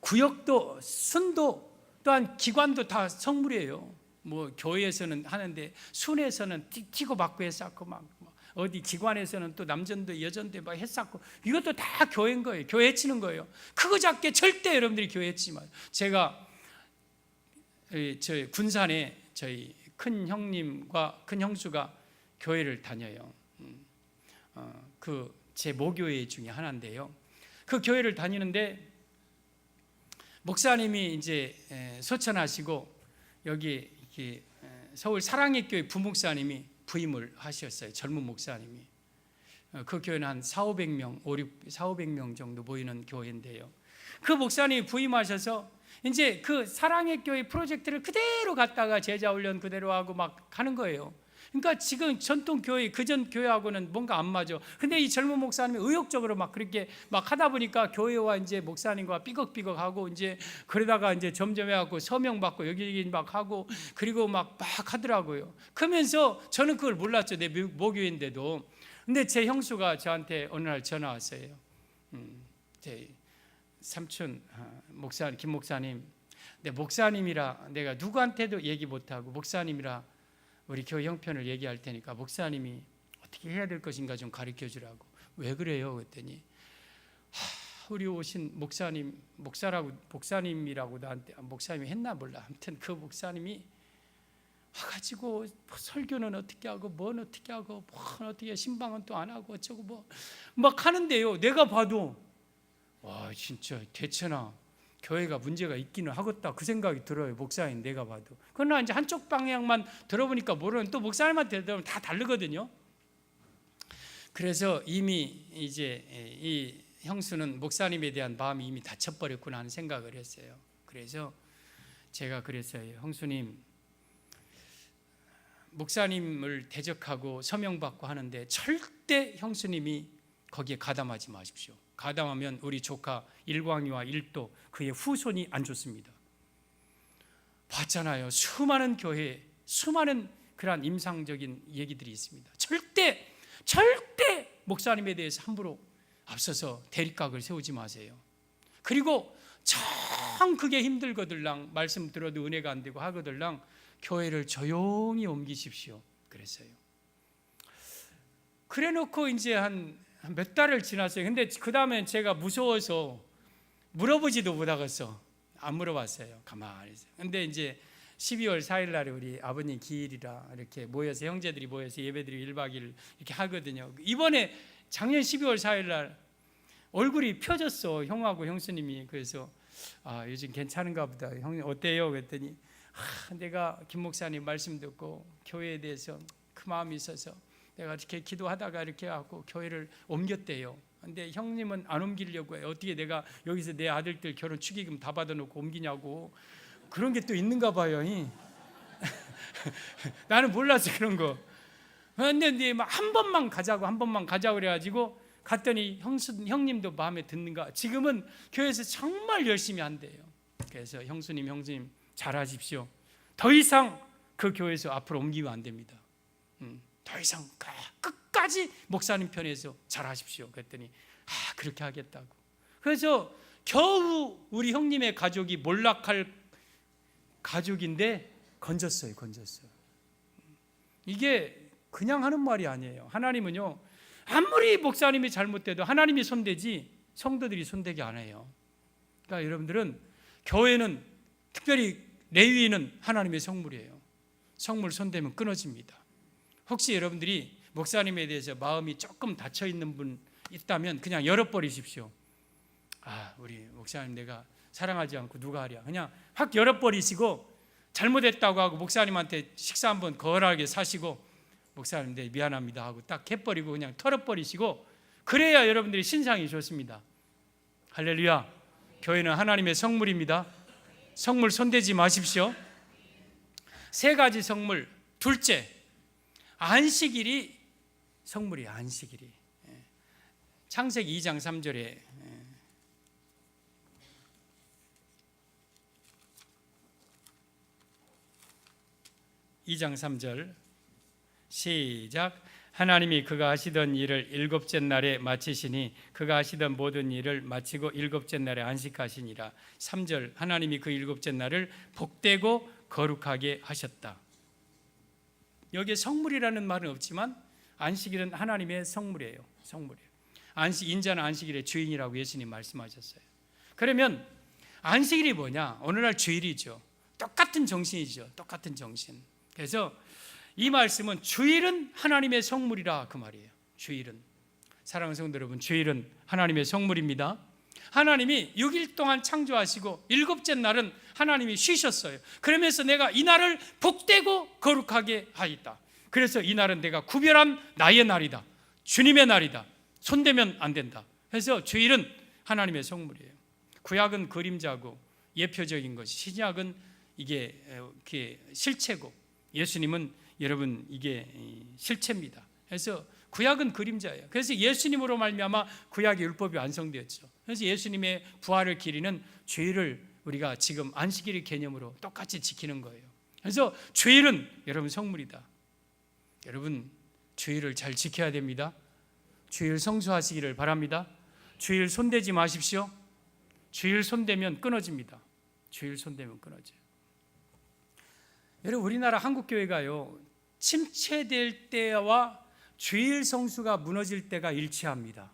구역도 순도 또한 기관도 다 성물이에요. 뭐 교회에서는 하는데 순회에서는 튀고 받고 했었고 막 어디 기관에서는 또 남전도 여전도 막 했었고, 이것도 다 교회인 거예요. 교회 해치는 거예요. 크고 작게 절대 여러분들이 교회 해치지 마요. 제가 저희 군산에 저희 큰 형님과 큰 형수가 교회를 다녀요. 그 제 모교회 중에 하나인데요. 그 교회를 다니는데 목사님이 이제 소천하시고 여기 서울 사랑의 교회 부목사님이 부임을 하셨어요. 젊은 목사님이. 그 교회는 한 4,500명 정도 모이는 교회인데요. 그 목사님이 부임하셔서 이제 그 사랑의 교회 프로젝트를 그대로 갖다가 제자 훈련 그대로 하고 막 하는 거예요. 그러니까 지금 전통 교회, 그전 교회하고는 뭔가 안 맞아. 근데 이 젊은 목사님이 의욕적으로 막 그렇게 막 하다 보니까 교회와 이제 목사님과 삐걱삐걱하고 이제 그러다가 이제 점점 해갖고 서명 받고 여기 막 하고 그리고 막 하더라고요. 그러면서 저는 그걸 몰랐죠. 내 모교인데도. 근데 제 형수가 저한테 어느 날 전화 왔어요. 제 삼촌 목사님, 김 목사님, 내 목사님이라 내가 누구한테도 얘기 못하고 목사님이라 우리 교회 형편을 얘기할 테니까 목사님이 어떻게 해야 될 것인가 좀 가르쳐 주라고. 왜 그래요? 그랬더니 우리 오신 목사님, 목사님이라고 나한테, 목사님이 했나 몰라. 아무튼 그 목사님이 와가지고 설교는 어떻게 하고 뭔 어떻게 하고 뭔 어떻게 신방은 또 안 하고 어쩌고 뭐 막 하는데요. 내가 봐도 와 진짜 대체나 교회가 문제가 있기는 하겠다 그 생각이 들어요. 목사님 내가 봐도. 그러나 이제 한쪽 방향만 들어보니까 모르는 또 목사님한테 들어보면 다 다르거든요. 그래서 이미 이제 이 형수는 목사님에 대한 마음이 이미 다쳐버렸구나 하는 생각을 했어요. 그래서 제가 그랬어요. 형수님, 목사님을 대적하고 서명받고 하는데 절대 형수님이 거기에 가담하지 마십시오. 가담하면 우리 조카 일광이와 일도 그의 후손이 안 좋습니다. 봤잖아요. 수많은 교회에 수많은 그러한 임상적인 얘기들이 있습니다. 절대 목사님에 대해서 함부로 앞서서 대립각을 세우지 마세요. 그리고 참 그게 힘들거들랑 말씀 들어도 은혜가 안 되고 하거들랑 교회를 조용히 옮기십시오. 그랬어요. 그래 놓고 이제 한 몇 달을 지났어요. 근데 그 다음에 제가 무서워서 물어보지도 못하겠어. 안 물어봤어요. 가만히 있어요. 근데 이제 12월 4일 날에 우리 아버님 기일이라 이렇게 모여서 형제들이 모여서 예배드리고 1박 2일 이렇게 하거든요. 이번에 작년 12월 4일 날 얼굴이 펴졌어. 형하고 형수님이. 그래서 요즘 괜찮은가 보다. 형님 어때요? 그랬더니 내가 김 목사님 말씀 듣고 교회에 대해서 그 마음이 있어서 내가 이렇게 기도하다가 이렇게 하고 교회를 옮겼대요. 근데 형님은 안 옮기려고 해요. 어떻게 내가 여기서 내 아들들 결혼 축의금 다 받아놓고 옮기냐고. 그런 게 또 있는가 봐요. 나는 몰랐어 그런 거. 근데 한 번만 가자고 그래가지고 갔더니 형님도 마음에 듣는가. 지금은 교회에서 정말 열심히 한대요. 그래서 형수님 잘하십시오. 더 이상 그 교회에서 앞으로 옮기면 안 됩니다. 더 이상 끝까지 목사님 편에서 잘하십시오. 그랬더니 그렇게 하겠다고. 그래서 겨우 우리 형님의 가족이 몰락할 가족인데 건졌어요. 이게 그냥 하는 말이 아니에요. 하나님은요, 아무리 목사님이 잘못돼도 하나님이 손대지 성도들이 손대기 안 해요. 그러니까 여러분들은 교회는, 특별히 레위인은 하나님의 성물이에요. 성물 손대면 끊어집니다. 혹시 여러분들이 목사님에 대해서 마음이 조금 닫혀 있는 분 있다면 그냥 열어버리십시오. 우리 목사님 내가 사랑하지 않고 누가 하랴. 그냥 확 열어버리시고, 잘못했다고 하고 목사님한테 식사 한번 거절하게 사시고, 목사님 네 미안합니다 하고 딱 해버리고 그냥 털어버리시고, 그래야 여러분들이 신상이 좋습니다. 할렐루야. 교회는 하나님의 성물입니다. 성물 손대지 마십시오. 세 가지 성물. 둘째, 안식일이 성물이에요. 안식일이. 창세기 2장 3절에 2장 3절 시작. 하나님이 그가 하시던 일을 일곱째 날에 마치시니 그가 하시던 모든 일을 마치고 일곱째 날에 안식하시니라. 3절 하나님이 그 일곱째 날을 복되고 거룩하게 하셨다. 여기에 성물이라는 말은 없지만 안식일은 하나님의 성물이에요. 성물이에요. 인자는 안식일의 주인이라고 예수님 말씀하셨어요. 그러면 안식일이 뭐냐? 오늘날 주일이죠. 똑같은 정신이죠. 똑같은 정신. 그래서 이 말씀은 주일은 하나님의 성물이라 그 말이에요. 주일은, 사랑하는 성도 여러분, 주일은 하나님의 성물입니다. 하나님이 6일 동안 창조하시고 일곱째 날은 하나님이 쉬셨어요. 그러면서 내가 이 날을 복되고 거룩하게 하였다. 그래서 이 날은 내가 구별한 나의 날이다. 주님의 날이다. 손대면 안 된다. 그래서 주일은 하나님의 성물이에요. 구약은 그림자고 예표적인 것이, 신약은 이게 실체고, 예수님은 여러분 이게 실체입니다. 그래서 구약은 그림자예요. 그래서 예수님으로 말미암아 구약의 율법이 완성되었죠. 그래서 예수님의 부활을 기리는 주일을 우리가 지금 안식일의 개념으로 똑같이 지키는 거예요. 그래서 주일은 여러분 성물이다. 여러분 주일을 잘 지켜야 됩니다. 주일 성수하시기를 바랍니다. 주일 손대지 마십시오. 주일 손대면 끊어집니다. 주일 손대면 끊어져요. 여러분 우리나라 한국교회가요, 침체될 때와 주일 성수가 무너질 때가 일치합니다.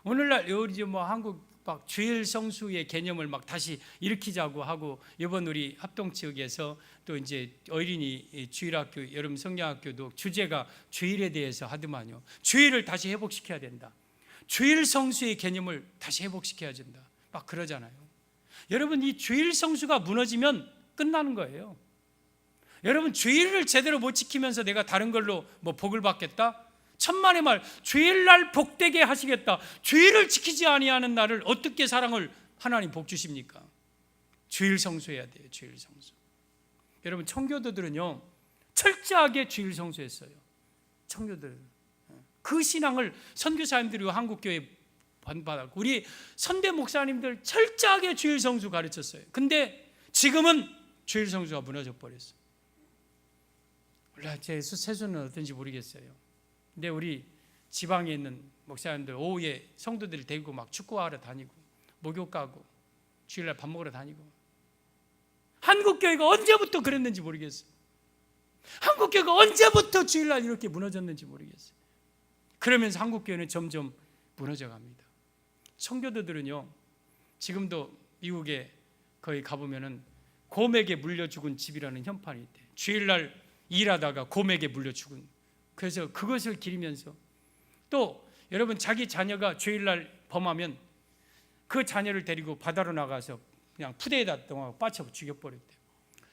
오늘날 우리 한국 막 주일 성수의 개념을 막 다시 일으키자고 하고, 이번 우리 합동 지역에서 또 이제 어린이 주일학교, 여름 성경학교도 주제가 주일에 대해서 하더만요. 주일을 다시 회복시켜야 된다. 주일 성수의 개념을 다시 회복시켜야 된다. 막 그러잖아요. 여러분 이 주일 성수가 무너지면 끝나는 거예요. 여러분 주일을 제대로 못 지키면서 내가 다른 걸로 뭐 복을 받겠다? 천만의 말, 주일날 복되게 하시겠다. 주일을 지키지 아니하는 날을 어떻게 사랑을 하나님 복 주십니까? 주일 성수해야 돼요. 주일 성수. 여러분 청교도들은요 철저하게 주일 성수했어요. 청교도들 그 신앙을 선교사님들이 한국교회 받았고, 우리 선대 목사님들 철저하게 주일 성수 가르쳤어요. 근데 지금은 주일 성수가 무너져 버렸어요. 몰라, 제 세수는 어떤지 모르겠어요. 근데 우리 지방에 있는 목사님들 오후에 성도들이 데리고 막 축구하러 다니고 목욕 가고 주일날 밥 먹으러 다니고, 한국교회가 언제부터 그랬는지 모르겠어요. 한국교회가 언제부터 주일날 이렇게 무너졌는지 모르겠어요. 그러면서 한국교회는 점점 무너져 갑니다. 청교도들은요 지금도 미국에 거기 가보면은 곰에게 물려 죽은 집이라는 현판이 있대요. 주일날 일하다가 곰에게 물려 죽은. 그래서 그것을 기리면서 또 여러분 자기 자녀가 주일날 범하면 그 자녀를 데리고 바다로 나가서 그냥 푸대에다 빠쳐 죽여버렸대요.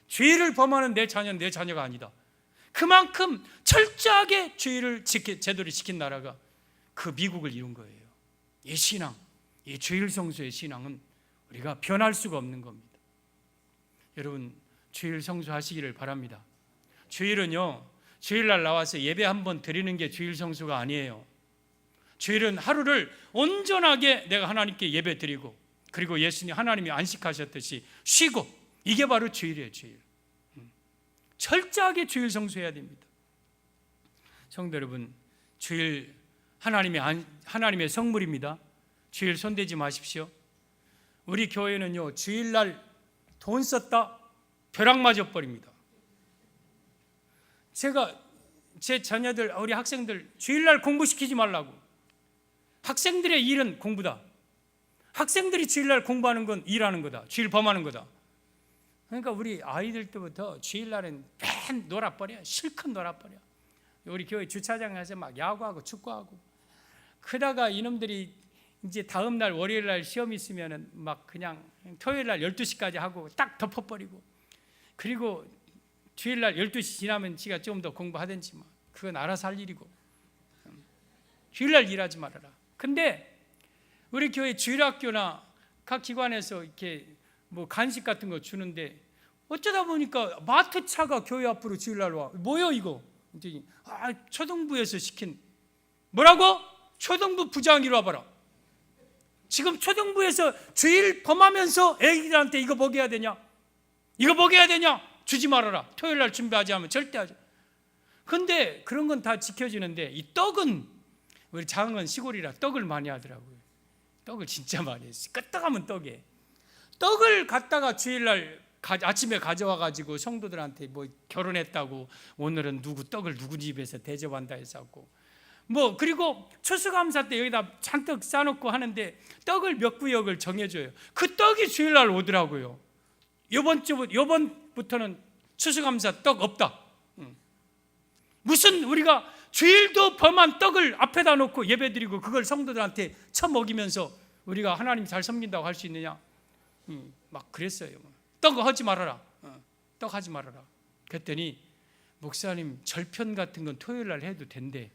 주일을 범하는 내 자녀는 내 자녀가 아니다. 그만큼 철저하게 주일을 제대로 지킨 나라가 그 미국을 이룬 거예요. 이 신앙, 이 주일 성수의 신앙은 우리가 변할 수가 없는 겁니다. 여러분 주일 성수하시기를 바랍니다. 주일은요 주일날 나와서 예배 한번 드리는 게 주일 성수가 아니에요. 주일은 하루를 온전하게 내가 하나님께 예배 드리고, 그리고 예수님 하나님이 안식하셨듯이 쉬고, 이게 바로 주일이에요. 주일. 철저하게 주일 성수해야 됩니다. 성도 여러분, 주일 하나님의 성물입니다. 주일 손대지 마십시오. 우리 교회는요 주일날 돈 썼다 벼락 맞아 버립니다. 제가 제 자녀들, 우리 학생들 주일날 공부시키지 말라고. 학생들의 일은 공부다. 학생들이 주일날 공부하는 건 일하는 거다. 주일 범하는 거다. 그러니까 우리 아이들 때부터 주일날은 맨 놀아버려. 실컷 놀아버려. 우리 교회 주차장 가서 막 야구하고 축구하고, 그러다가 이놈들이 이제 다음날 월요일날 시험 있으면 막 그냥 토요일날 12시까지 하고 딱 덮어버리고, 그리고 주일날 12시 지나면 지가 좀 더 공부하든지 뭐, 그건 알아서 할 일이고, 주일날 일하지 말아라. 근데 우리 교회 주일학교나 각 기관에서 이렇게 뭐 간식 같은 거 주는데 어쩌다 보니까 마트차가 교회 앞으로 주일날 와. 뭐요 이거? 이제 초등부에서 시킨 뭐라고? 초등부 부장이로 와봐라. 지금 초등부에서 주일 범하면서 애기들한테 이거 먹여야 되냐? 이거 먹여야 되냐? 주지 말아라. 토요일날 준비하지 않으면 절대 하지. 근데 그런 건 다 지켜지는데 이 떡은 우리 장은 시골이라 떡을 많이 하더라고요. 떡을 진짜 많이 했어요. 끄떡하면 떡에 떡을 갖다가 주일날 아침에 가져와 가지고 성도들한테 뭐 결혼했다고 오늘은 떡을 누구 집에서 대접한다 해서 하고 뭐 그리고 추수감사 때 여기다 잔뜩 싸놓고 하는데 떡을 몇 구역을 정해줘요. 그 떡이 주일날 오더라고요. 요번부터는 추수감사 떡 없다. 무슨 우리가 주일도 범한 떡을 앞에다 놓고 예배드리고 그걸 성도들한테 처먹이면서 우리가 하나님 잘 섬긴다고 할 수 있느냐? 막 그랬어요. 떡 하지 말아라. 떡 하지 말아라. 그랬더니 목사님 절편 같은 건 토요일날 해도 된대.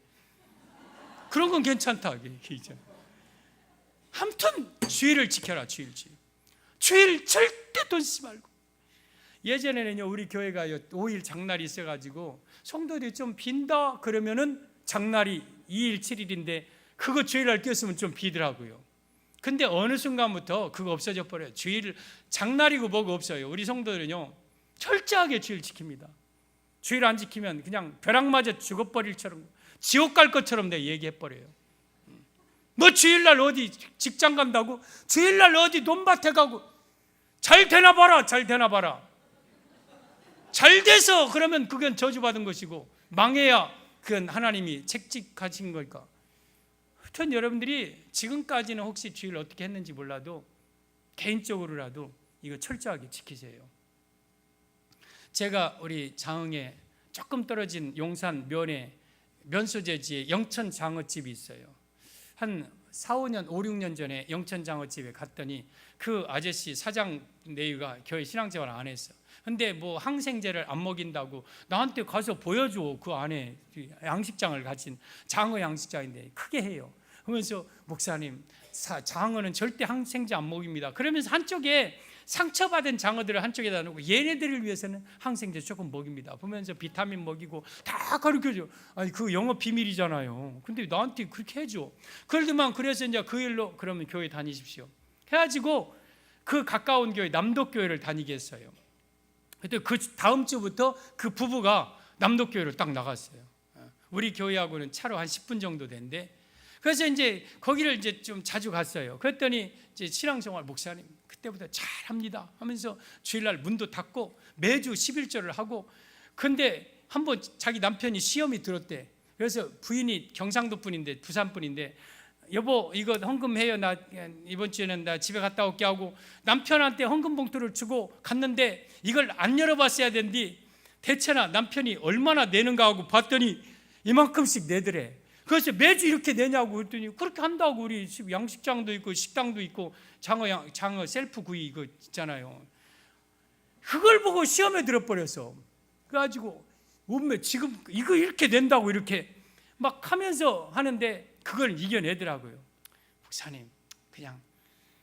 그런 건 괜찮다. 아무튼 주일을 지켜라. 주일 절대 돈 쓰지 말고. 예전에는요 우리 교회가 5일 장날이 있어가지고 성도들이 좀 빈다 그러면은 장날이 2일 7일인데 그거 주일날 꼈으면 좀 비더라고요. 근데 어느 순간부터 그거 없어져 버려요. 주일 장날이고 뭐고 없어요. 우리 성도들은요 철저하게 주일 지킵니다. 주일 안 지키면 그냥 벼락 맞아 죽어버릴처럼 지옥 갈 것처럼 내가 얘기해버려요. 뭐 주일날 어디 직장 간다고? 주일날 어디 논밭에 가고? 잘 되나 봐라. 잘 돼서 그러면 그건 저주받은 것이고 망해야 그건 하나님이 책직하신 걸까? 하여튼 여러분들이 지금까지는 혹시 주일 어떻게 했는지 몰라도 개인적으로라도 이거 철저하게 지키세요. 제가 우리 장흥에 조금 떨어진 용산 면에 면소재지에 영천 장어집이 있어요. 한 4, 5년, 5, 6년 전에 영천 장어집에 갔더니 그 아저씨 사장 내유가 교회 신앙생활 안 했어. 근데 뭐 항생제를 안 먹인다고 나한테 가서 보여줘. 그 안에 양식장을 가진 장어 양식장인데 크게 해요. 그러면서 목사님 장어는 절대 항생제 안 먹입니다. 그러면서 한쪽에 상처받은 장어들을 한쪽에다 놓고 얘네들을 위해서는 항생제 조금 먹입니다. 보면서 비타민 먹이고 다 가르쳐줘. 아니 그 영업 비밀이잖아요. 근데 나한테 그렇게 해줘. 그러더만 그래서 이제 그 일로 그러면 교회 다니십시오. 해가지고 그 가까운 교회 남덕교회를 다니게 했어요. 그때 그 다음 주부터 그 부부가 남덕교회로 딱 나갔어요. 우리 교회하고는 차로 한 10분 정도 된대. 그래서 이제 거기를 이제 좀 자주 갔어요. 그랬더니 이제 신앙생활 목사님 그때부터 잘합니다 하면서 주일날 문도 닫고 매주 11조를 하고 근데 한번 자기 남편이 시험이 들었대. 그래서 부인이 경상도 분인데 부산 분인데 여보 이거 헌금해요. 나 이번 주에는 나 집에 갔다 올게 하고 남편한테 헌금 봉투를 주고 갔는데 이걸 안 열어봤어야 된디 대체나 남편이 얼마나 내는가 하고 봤더니 이만큼씩 내더래. 그래서 매주 이렇게 내냐고 했더니 그렇게 한다고. 우리 양식장도 있고 식당도 있고 장어 셀프 구이 이거 있잖아요. 그걸 보고 시험에 들어버렸어. 그래가지고 몸매 지금 이거 이렇게 낸다고 이렇게 막 하면서 하는데 그걸 이겨내더라고요. 목사님 그냥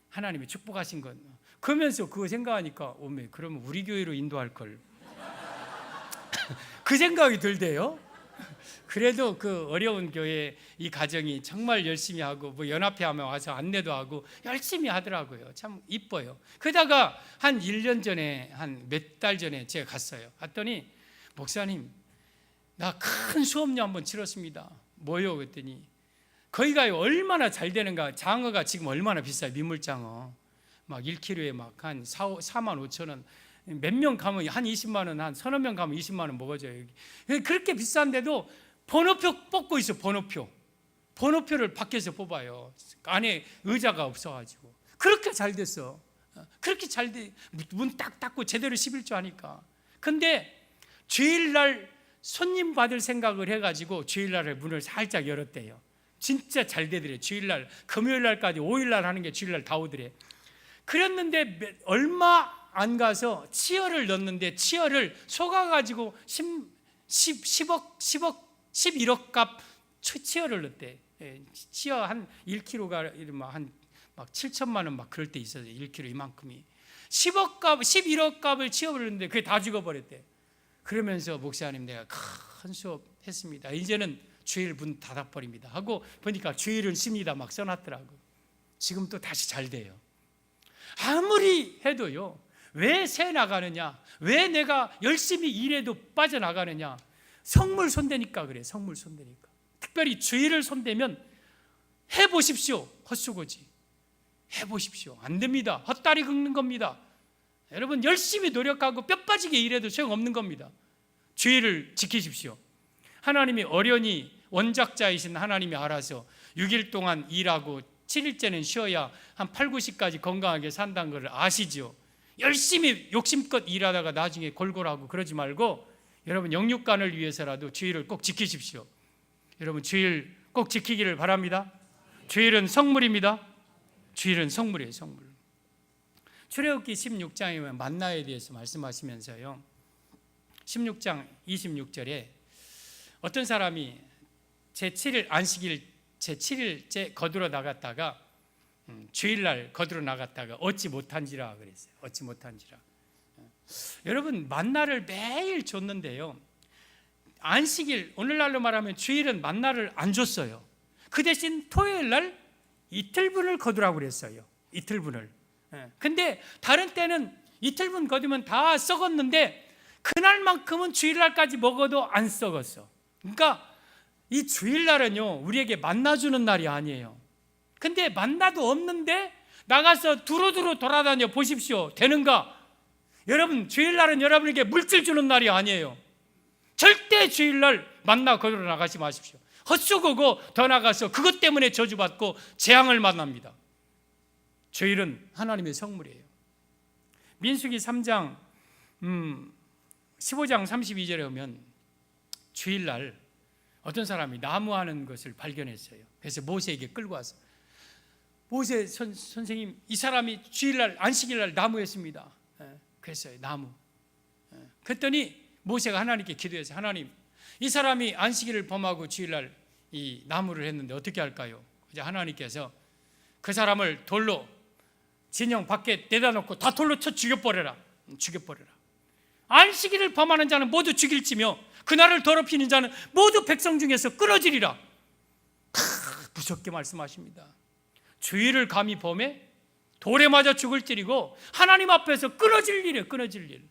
하나님이 축복하신 건 그러면서 그거 생각하니까 오메 그러면 우리 교회로 인도할 걸 그 생각이 들대요. 그래도 그 어려운 교회 이 가정이 정말 열심히 하고 뭐 연합회 하면 와서 안내도 하고 열심히 하더라고요. 참 이뻐요. 그러다가 한 1년 전에 한 몇 달 전에 제가 갔어요. 갔더니 목사님 나 큰 수업료 한번 치렀습니다. 뭐요? 그랬더니 거기가 얼마나 잘 되는가. 장어가 지금 얼마나 비싸요. 민물장어 막 1kg에 막 한 4만 5천 원. 몇 명 가면 한 20만 원, 한 서너 명 가면 20만 원 먹어줘요. 그렇게 비싼데도 번호표 뽑고 있어. 번호표를 밖에서 뽑아요. 안에 의자가 없어가지고 그렇게 잘 됐어. 그렇게 잘 돼. 문 딱 닫고 제대로 11조 하니까. 근데 주일날 손님 받을 생각을 해가지고 주일날에 문을 살짝 열었대요. 진짜 잘 되더래. 주일날 금요일날까지 5일날 하는 게 주일날 다 오더래. 그랬는데 얼마 안 가서 치어를 넣었는데 치어를 속아가지고 11억 값 치어를 넣었대. 치어 한 1kg가 막 7천만 원 막 그럴 때 있어요. 1kg 이만큼이. 10억 값, 11억 값을 치워버렸는데 그게 다 죽어버렸대. 그러면서 목사님 내가 큰 수업 했습니다. 이제는 주일 문 닫아버립니다 하고 보니까 주일은 쉽니다 막 써놨더라고. 지금 또 다시 잘 돼요. 아무리 해도요, 왜 새 나가느냐, 왜 내가 열심히 일해도 빠져나가느냐, 성물 손대니까 그래. 성물 손대니까. 특별히 주일을 손대면 해보십시오. 헛수고지. 해보십시오. 안 됩니다. 헛다리 긁는 겁니다. 여러분 열심히 노력하고 뼈 빠지게 일해도 소용없는 겁니다. 주일을 지키십시오. 하나님이 어련히 원작자이신 하나님이 알아서 6일 동안 일하고 7일째는 쉬어야 한 8, 90까지 건강하게 산다는 걸 아시죠? 열심히 욕심껏 일하다가 나중에 골골하고 그러지 말고 여러분 영육간을 위해서라도 주일을 꼭 지키십시오. 여러분 주일 꼭 지키기를 바랍니다. 주일은 성물입니다. 주일은 성물이에요. 성물. 출애굽기 16장에 보면 만나에 대해서 말씀하시면서요, 16장 26절에 어떤 사람이 제7일 안식일 제7일째 거두러 나갔다가 주일날 거두러 나갔다가 얻지 못한지라 그랬어요. 얻지 못한지라. 여러분 만나를 매일 줬는데요, 안식일 오늘날로 말하면 주일은 만나를 안 줬어요. 그 대신 토요일날 이틀분을 거두라고 그랬어요. 이틀분을. 근데 다른 때는 이틀분 거두면 다 썩었는데 그날만큼은 주일날까지 먹어도 안 썩었어. 그러니까 이 주일날은요 우리에게 만나주는 날이 아니에요. 근데 만나도 없는데 나가서 두루두루 돌아다녀 보십시오. 되는가? 여러분 주일날은 여러분에게 물질 주는 날이 아니에요. 절대 주일날 만나 거두러 나가지 마십시오. 헛수고고 더 나가서 그것 때문에 저주받고 재앙을 만납니다. 주일은 하나님의 성물이에요. 민수기 3장 15장 32절에 보면 주일날 어떤 사람이 나무하는 것을 발견했어요. 그래서 모세에게 끌고 와서 모세 선생님, 이 사람이 주일날 안식일날 나무했습니다. 그랬어요. 나무. 그랬더니 모세가 하나님께 기도해서 하나님, 이 사람이 안식일을 범하고 주일날 이 나무를 했는데 어떻게 할까요? 이제 하나님께서 그 사람을 돌로 진영 밖에 내다 놓고 다 돌로 쳐 죽여버려라. 죽여버려라. 안식일을 범하는 자는 모두 죽일지며 그날을 더럽히는 자는 모두 백성 중에서 끊어지리라. 무섭게 말씀하십니다. 주일을 감히 범해 돌에 맞아 죽을지리고 하나님 앞에서 끊어질 일이에요. 끊어질 일.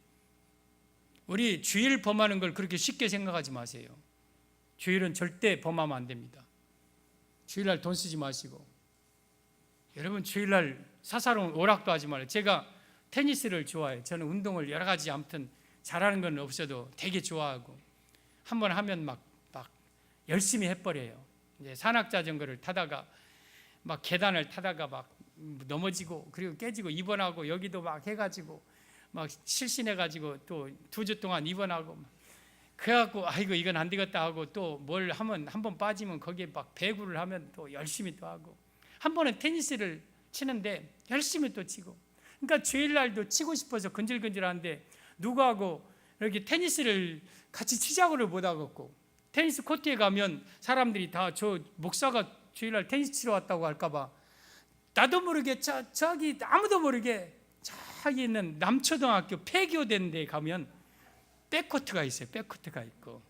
우리 주일 범하는 걸 그렇게 쉽게 생각하지 마세요. 주일은 절대 범하면 안 됩니다. 주일날 돈 쓰지 마시고, 여러분 주일날 사사로운 오락도 하지 말아요. 제가 테니스를 좋아해요. 저는 운동을 여러 가지 아무튼 잘하는 건 없어도 되게 좋아하고 한번 하면 막 열심히 해버려요. 이제 산악자전거를 타다가 막 계단을 타다가 막 넘어지고 그리고 깨지고 입원하고 여기도 막 해가지고 막 실신해가지고 또 2주 동안 입원하고 그래갖고 아이고 이건 안 되겠다 하고 또 뭘 하면 한 번 빠지면 거기에 막 배구를 하면 또 열심히 또 하고 한 번은 테니스를 치는데 열심히 또 치고, 그러니까 주일날도 치고 싶어서 근질근질한데 누구하고 이렇게 테니스를 같이 치자고를 못 하겠고, 테니스 코트에 가면 사람들이 다 저 목사가 주일날 테니스 치러 왔다고 할까봐 나도 모르게 저기 아무도 모르게 저기 있는 남초등학교 폐교된 데 가면 백코트가 있어요. 백코트가 있고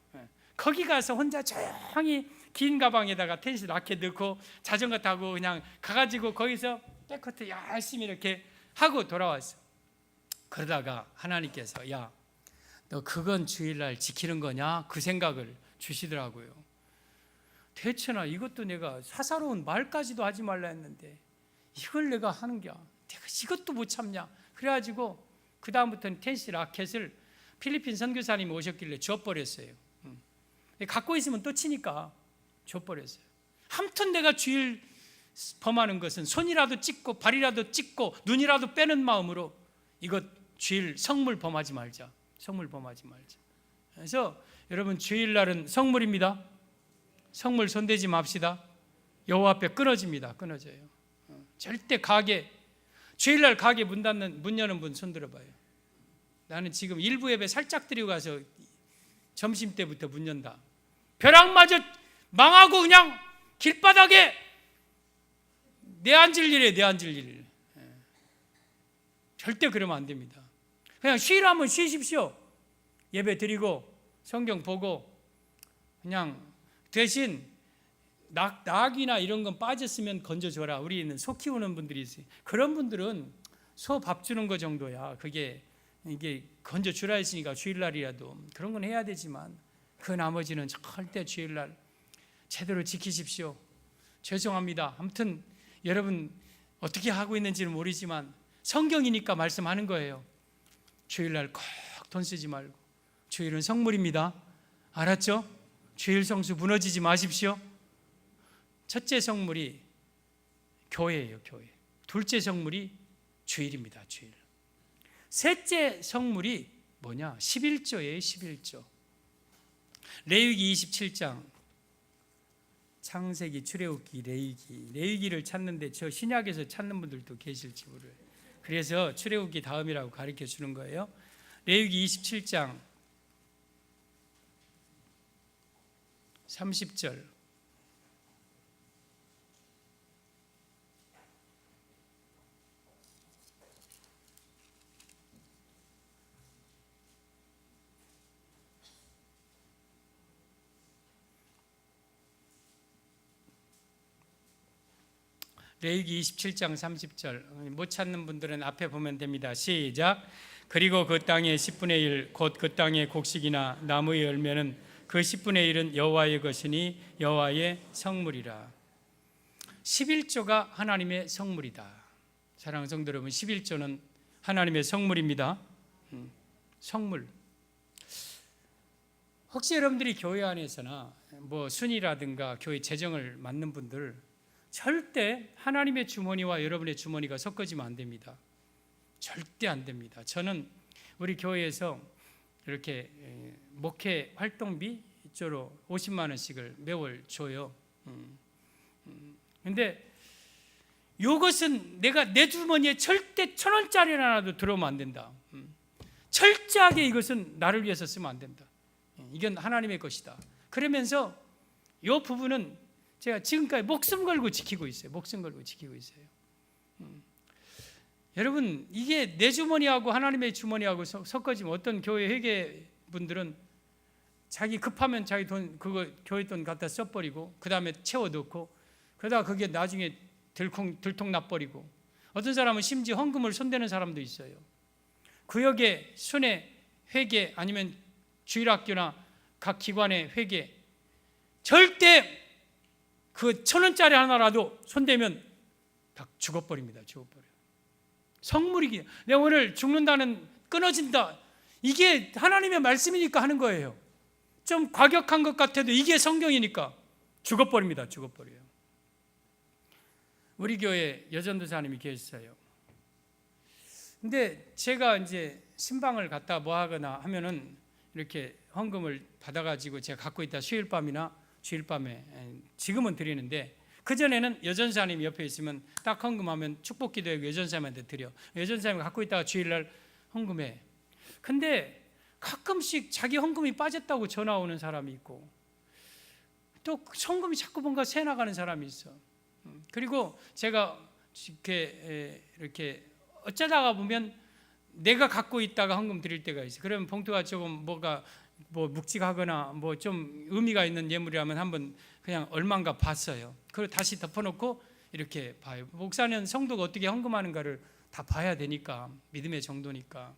거기 가서 혼자 조용히 긴 가방에다가 테니스 라켓 넣고 자전거 타고 그냥 가가지고 거기서 백코트 열심히 이렇게 하고 돌아왔어. 그러다가 하나님께서 야, 너 그건 주일날 지키는 거냐? 그 생각을 주시더라고요. 대체나 이것도 내가 사사로운 말까지도 하지 말라 했는데 이걸 내가 하는겨? 내가 이것도 못 참냐? 그래가지고 그 다음부터는 테니스 라켓을 필리핀 선교사님이 오셨길래 줘버렸어요. 갖고 있으면 또 치니까 줘버렸어요. 아무튼 내가 주일 범하는 것은 손이라도 찢고 발이라도 찢고 눈이라도 빼는 마음으로 이것 주일 성물 범하지 말자. 성물 범하지 말자. 그래서 여러분 주일날은 성물입니다. 성물 손대지 맙시다. 여호와 앞에 끊어집니다. 끊어져요. 절대 가게 주일날 가게 문 여는 분 손 들어봐요. 나는 지금 일부 예배 살짝 드리고 가서 점심 때부터 문 연다. 벼락마저 망하고 그냥 길바닥에 내앉을 일에 내앉을 일. 절대 그러면 안 됩니다. 그냥 쉬라면 쉬십시오. 예배 드리고 성경 보고 그냥 대신 낙이나 이런 건 빠졌으면 건져줘라. 우리는 소 키우는 분들이 있어요. 그런 분들은 소 밥 주는 거 정도야. 이게 건져주라 했으니까 주일날이라도 그런 건 해야 되지만 그 나머지는 절대 주일날 제대로 지키십시오. 죄송합니다. 아무튼 여러분 어떻게 하고 있는지는 모르지만 성경이니까 말씀하는 거예요. 주일날 꼭 돈 쓰지 말고. 주일은 성물입니다. 알았죠? 주일 성수 무너지지 마십시오. 첫째 성물이 교회예요, 교회. 둘째 성물이 주일입니다, 주일. 셋째 성물이 뭐냐? 11조예요, 11조. 레위기 27장, 창세기, 출애굽기, 레위기를 찾는데 저 신약에서 찾는 분들도 계실지 모르요. 그래서 출애굽기 다음이라고 가르쳐 주는 거예요. 레위기 27장 30절. 레위기 27장 30절. 못 찾는 분들은 앞에 보면 됩니다. 시작. 그리고 그 땅의 10분의 1 곧 그 땅의 곡식이나 나무의 열매는 그 10분의 1은 여호와의 것이니 여호와의 성물이라. 11조가 하나님의 성물이다. 사랑하는 성도 여러분, 11조는 하나님의 성물입니다. 성물. 혹시 여러분들이 교회 안에서나 뭐 순위라든가 교회 재정을 맡는 분들 절대 하나님의 주머니와 여러분의 주머니가 섞어지면 안 됩니다. 절대 안 됩니다. 저는 우리 교회에서 이렇게 목회 활동비 이쪽으로 50만 원씩을 매월 줘요. 근데 이것은 내가 내 주머니에 절대 1,000원짜리 하나도 들어오면 안 된다. 철저하게 이것은 나를 위해서 쓰면 안 된다. 이건 하나님의 것이다. 그러면서 이 부분은 제가 지금까지 목숨 걸고 지키고 있어요. 목숨 걸고 지키고 있어요. 여러분, 이게 내 주머니하고 하나님의 주머니하고 섞어지면 어떤 교회 회계분들은 자기 급하면 자기 돈 그거 교회 돈 갖다 써버리고 그 다음에 채워 넣고 그러다가 그게 나중에 들통나버리고 어떤 사람은 심지어 헌금을 손대는 사람도 있어요. 구역의 순회 회계 아니면 주일학교나 각 기관의 회계 절대 그 1,000원짜리 하나라도 손대면 다 죽어버립니다. 죽어버려요. 성물이기. 내가 오늘 죽는다는 끊어진다. 이게 하나님의 말씀이니까 하는 거예요. 좀 과격한 것 같아도 이게 성경이니까 죽어버립니다. 죽어버려요. 우리 교회 여전도사님이 계셨어요. 근데 제가 이제 신방을 갔다 뭐 하거나 하면은 이렇게 헌금을 받아가지고 제가 갖고 있다 수요일 밤이나 주일 밤에 지금은 드리는데 그전에는 여전사님 옆에 있으면 딱 헌금하면 축복기도하고 여전사님한테 드려. 여전사님이 갖고 있다가 주일날 헌금해. 근데 가끔씩 자기 헌금이 빠졌다고 전화 오는 사람이 있고 또 헌금이 자꾸 뭔가 새 나가는 사람이 있어. 그리고 제가 이렇게 어쩌다가 보면 내가 갖고 있다가 헌금 드릴 때가 있어. 그러면 봉투가 조금 뭐가 뭐 묵직하거나 뭐 좀 의미가 있는 예물이라면 한번 그냥 얼마인가 봤어요. 그리고 다시 덮어놓고 이렇게 봐요. 목사는 성도가 어떻게 헌금하는가를 다 봐야 되니까 믿음의 정도니까.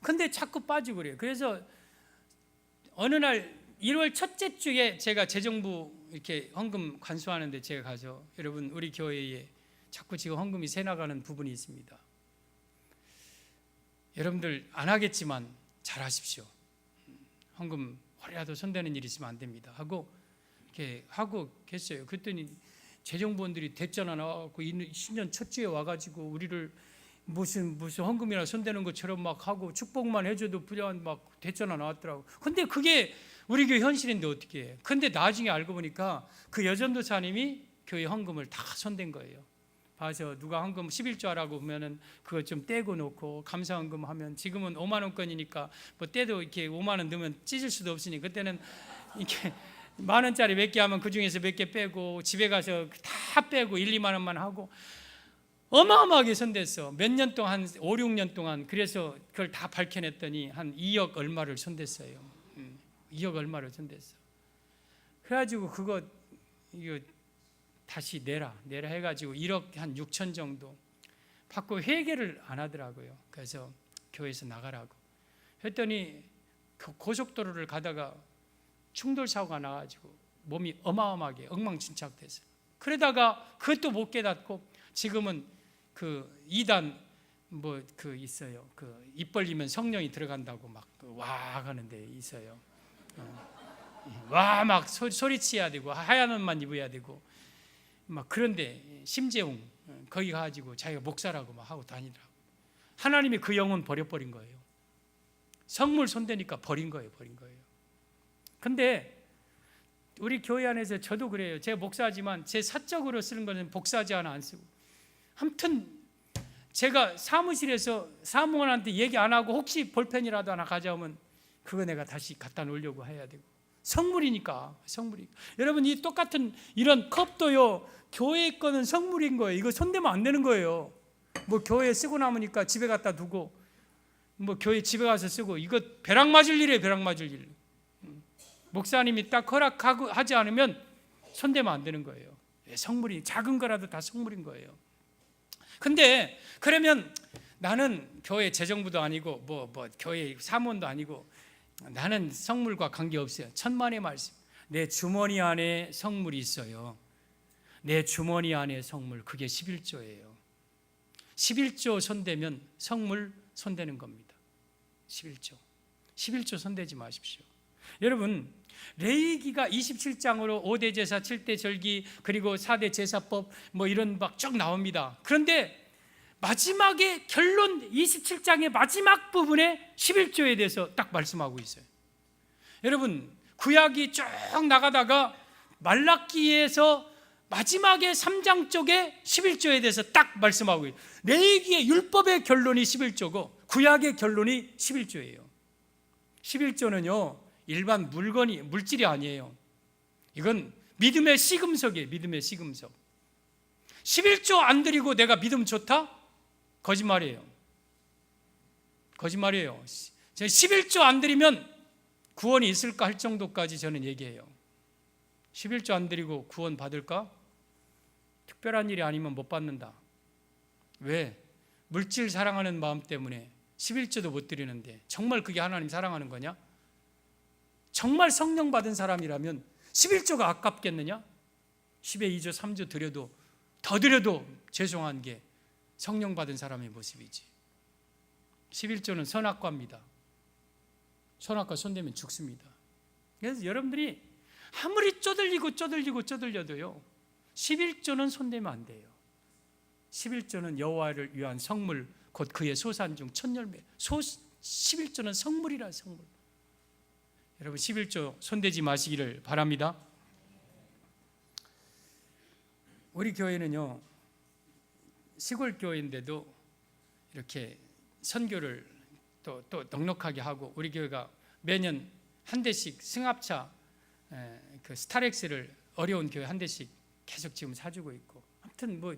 근데 자꾸 빠지고 그래요. 그래서 어느 날 1월 첫째 주에 제가 재정부 이렇게 헌금 관수하는데 제가 가죠. 여러분 우리 교회에 자꾸 지금 헌금이 새 나가는 부분이 있습니다. 여러분들 안 하겠지만 잘 하십시오. 헌금 허리라도 손대는 일이 있으면 안 됩니다. 하고 이렇게 하고 계셨어요. 그랬더니 재정부원들이 대전화 나와갖고 신년 첫 주에 와가지고 우리를 무슨 헌금이나 손대는 것처럼 막 하고 축복만 해줘도 부자한 막 대전화 나왔더라고. 근데 그게 우리 교회 현실인데 어떻게 해? 근데 나중에 알고 보니까 그 여전도사님이 교회 헌금을 다 손댄 거예요. 봐서 누가 헌금 11조 하라고 하면은 그거 좀 떼고 놓고 감사 헌금 하면 지금은 5만 원권이니까 뭐 떼도 이렇게 5만 원 넣으면 찢을 수도 없으니 그때는 이렇게 만 원짜리 몇 개 하면 그 중에서 몇 개 빼고 집에 가서 다 빼고 1, 2만 원만 하고 어마어마하게 손댔어. 몇 년 동안, 한 5, 6년 동안. 그래서 그걸 다 밝혀냈더니 한 2억 얼마를 손댔어요. 2억 얼마를 손댔어. 그래가지고 이거 다시 내라 해가지고 1억 한 6천 정도 받고 회개를 안 하더라고요. 그래서 교회에서 나가라고 했더니 고속도로를 가다가 충돌 사고가 나가지고 몸이 어마어마하게 엉망진창됐어요. 그러다가 그것도 못 깨닫고 지금은 그 2단 있어요. 그 입 벌리면 성령이 들어간다고 막 와 하는 데 있어요. 와 막 소리치야 되고 하얀 옷만 입어야 되고 막 그런데 심재웅 거기 가가지고 자기가 목사라고 막 하고 다니더라고. 하나님이 그 영혼 버려버린 거예요. 성물 손대니까 버린 거예요. 근데 우리 교회 안에서 저도 그래요. 제가 목사지만 제 사적으로 쓰는 거는 복사지 하나 안 쓰고, 아무튼 제가 사무실에서 사무원한테 얘기 안 하고 혹시 볼펜이라도 하나 가져오면 그거 내가 다시 갖다 놓으려고 해야 되고, 성물이니까. 여러분, 이 똑같은 이런 컵도요, 교회 거는 성물인 거예요. 이거 손대면 안 되는 거예요. 뭐 교회에 쓰고 남으니까 집에 갖다 두고, 뭐 교회 집에 가서 쓰고, 이거 벼락 맞을 일이에요. 목사님이 딱 허락하고 하지 않으면 손대면 안 되는 거예요. 성물이, 작은 거라도 다 성물인 거예요. 근데 그러면 나는 교회 재정부도 아니고 뭐 교회 사무원도 아니고 나는 성물과 관계없어요. 천만의 말씀. 내 주머니 안에 성물이 있어요. 내 주머니 안에 성물, 그게 11조예요. 11조 손대면 성물 손대는 겁니다. 11조 손대지 마십시오. 여러분, 레위기가 27장으로 5대 제사, 7대 절기, 그리고 4대 제사법 뭐 이런 막 쭉 나옵니다. 그런데 마지막에 결론 27장의 마지막 부분에 11조에 대해서 딱 말씀하고 있어요. 여러분, 구약이 쭉 나가다가 말라기에서 마지막에 3장 쪽에 11조에 대해서 딱 말씀하고 있어요. 레위기의 율법의 결론이 11조고 구약의 결론이 11조예요. 11조는요, 일반 물질이 아니에요. 이건 믿음의 시금석이에요. 믿음의 시금석. 11조 안 드리고 내가 믿음 좋다? 거짓말이에요. 11조 안 드리면 구원이 있을까 할 정도까지 저는 얘기해요. 11조 안 드리고 구원 받을까? 특별한 일이 아니면 못 받는다. 왜? 물질 사랑하는 마음 때문에 11조도 못 드리는데 정말 그게 하나님 사랑하는 거냐? 정말 성령 받은 사람이라면 11조가 아깝겠느냐? 10의 2조 3조 드려도, 더 드려도 죄송한 게 성령 받은 사람의 모습이지. 11조는 선악과입니다. 선악과 손대면 죽습니다. 그래서 여러분들이 아무리 쪼들려도요, 11조는 손대면 안 돼요. 11조는 여호와를 위한 성물, 곧 그의 소산 중 첫 열매. 11조는 성물이라, 성물. 여러분, 11조 손대지 마시기를 바랍니다. 우리 교회는요, 시골 교회인데도 이렇게 선교를 또 넉넉하게 하고, 우리 교회가 매년 한 대씩 승합차, 그 스타렉스를 어려운 교회 한 대씩 계속 지금 사주고 있고, 아무튼 뭐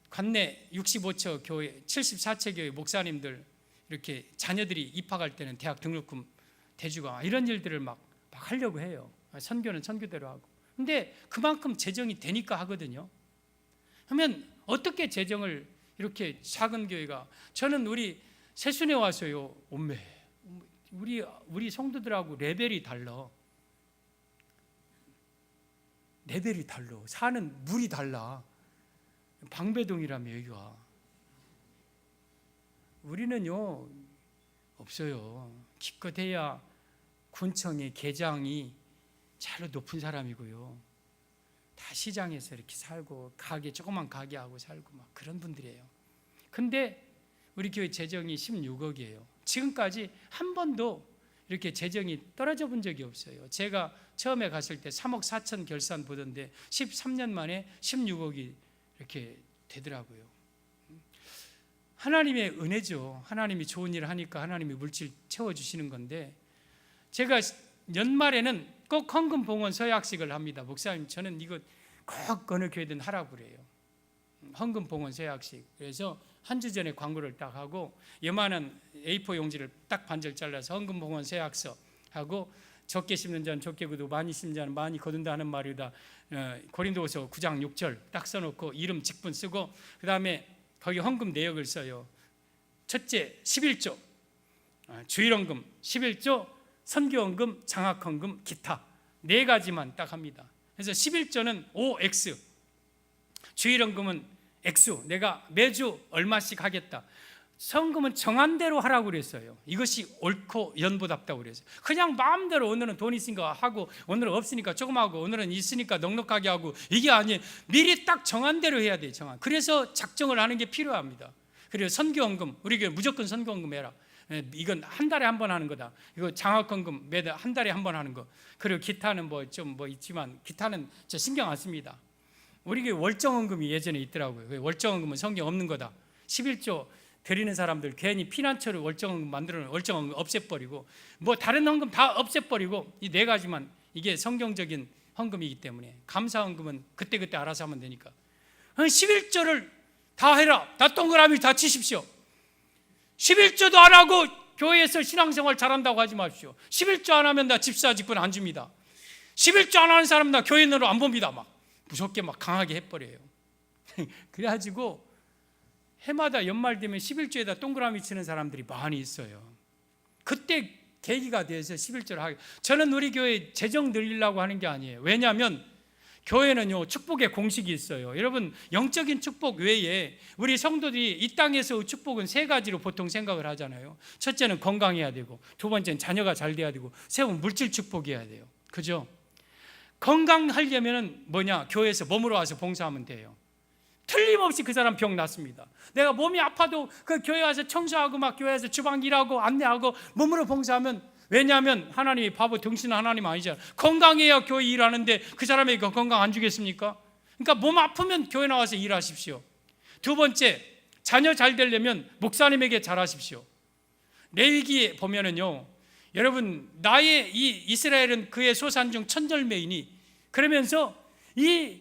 관내 65처 교회, 74처 교회 목사님들 이렇게 자녀들이 입학할 때는 대학 등록금 대주고 이런 일들을 막 하려고 해요. 선교는 선교대로 하고. 근데 그만큼 재정이 되니까 하거든요. 그러면 어떻게 재정을 이렇게 작은 교회가, 저는 우리 새순에 와서요, 우리 성도들하고 레벨이 달라. 사는 물이 달라. 방배동이라며 여기가. 우리는요 없어요. 기껏해야 군청의 계장이 잘로 높은 사람이고요, 다 시장에서 이렇게 살고 조그만 가게하고 살고 막 그런 분들이에요. 근데 우리 교회 재정이 16억이에요. 지금까지 한 번도 이렇게 재정이 떨어져 본 적이 없어요. 제가 처음에 갔을 때 3억 4천 결산 보던데 13년 만에 16억이 이렇게 되더라고요. 하나님의 은혜죠. 하나님이 좋은 일을 하니까 하나님이 물질 채워주시는 건데, 제가 연말에는 꼭 헌금 봉헌 서약식을 합니다. 목사님, 저는 이거 꼭 어느 교회든 하라고 그래요. 헌금 봉헌 세약식. 그래서 한 주 전에 광고를 딱 하고 요만한 A4 용지를 딱 반절 잘라서 헌금 봉헌 세약서 하고 적게 심는 자는 적게 거두고 많이 심는 자는 많이 거둔다 하는 말이다. 고린도후서 9장 6절 딱 써놓고 이름 직분 쓰고 그 다음에 거기 헌금 내역을 써요. 첫째 11조 주일헌금 11조 선교헌금 장학헌금 기타 4가지만 딱 합니다. 그래서 11조는 OX 주일헌금은 X 내가 매주 얼마씩 하겠다. 성금은 정한 대로 하라고 그랬어요. 이것이 옳고 연보답다고 그랬어요. 그냥 마음대로 오늘은 돈 있으니까 하고 오늘은 없으니까 조금 하고 오늘은 있으니까 넉넉하게 하고 이게 아니에요. 미리 딱 정한 대로 해야 돼요. 그래서 작정을 하는 게 필요합니다. 그리고 선교헌금 우리 교회 무조건 선교헌금 해라. 이건 한 달에 한 번 하는 거다. 이거 장학헌금 매달 한 달에 한 번 하는 거. 그리고 기타는 좀 있지만 기타는 저 신경 안 씁니다. 우리 교회 월정헌금이 예전에 있더라고요. 월정헌금은 성경 없는 거다. 11조 드리는 사람들 괜히 피난처를 월정헌금 만들어 월정헌금 없애버리고 뭐 다른 헌금 다 없애버리고 이 4가지만 이게 성경적인 헌금이기 때문에 감사헌금은 그때그때 알아서 하면 되니까 11조를 다 해라. 다 동그라미 다 치십시오. 11조도 안 하고 교회에서 신앙생활 잘한다고 하지 마십시오. 11조 안 하면 나 집사 직분 안 줍니다. 11조 안 하는 사람 나 교인으로 안 봅니다. 막 무섭게 막 강하게 해버려요. 그래가지고 해마다 연말 되면 11조에다 동그라미 치는 사람들이 많이 있어요. 그때 계기가 돼서 11조를 하게. 저는 우리 교회 재정 늘리려고 하는 게 아니에요. 왜냐하면 교회는요 축복의 공식이 있어요. 여러분 영적인 축복 외에 우리 성도들이 이 땅에서 축복은 3가지로 보통 생각을 하잖아요. 첫째는 건강해야 되고 두 번째는 자녀가 잘 돼야 되고 세 번째는 물질 축복이어야 돼요. 그죠? 건강하려면 뭐냐? 교회에서 몸으로 와서 봉사하면 돼요. 틀림없이 그 사람 병 났습니다. 내가 몸이 아파도 그 교회 와서 청소하고 막 교회에서 주방 일하고 안내하고 몸으로 봉사하면 왜냐하면 하나님이 바보 등신 하나님 아니잖아요. 건강해야 교회 일하는데 그 사람에게 건강 안 주겠습니까? 그러니까 몸 아프면 교회 나와서 일하십시오. 두 번째, 자녀 잘 되려면 목사님에게 잘하십시오. 레위기에 보면은요, 여러분 나의 이 이스라엘은 그의 소산 중 천절매이니 그러면서 이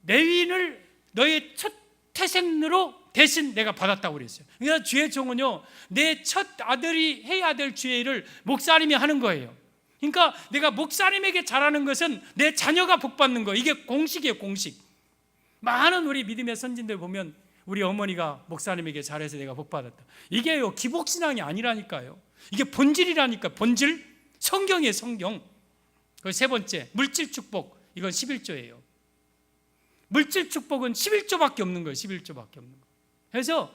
레위인을 너의 첫 태생으로 대신 내가 받았다고 그랬어요. 그러니까 주의 종은요 내 첫 아들이 해야 될 주의 일을 목사님이 하는 거예요. 그러니까 내가 목사님에게 잘하는 것은 내 자녀가 복받는 거. 이게 공식이에요. 공식. 많은 우리 믿음의 선진들 보면 우리 어머니가 목사님에게 잘해서 내가 복받았다. 이게요 기복신앙이 아니라니까요. 이게 본질이라니까. 본질. 성경이에요. 성경. 그 세 번째 물질 축복. 이건 11조예요. 물질 축복은 11조밖에 없는 거예요. 11조밖에 없는 거. 그래서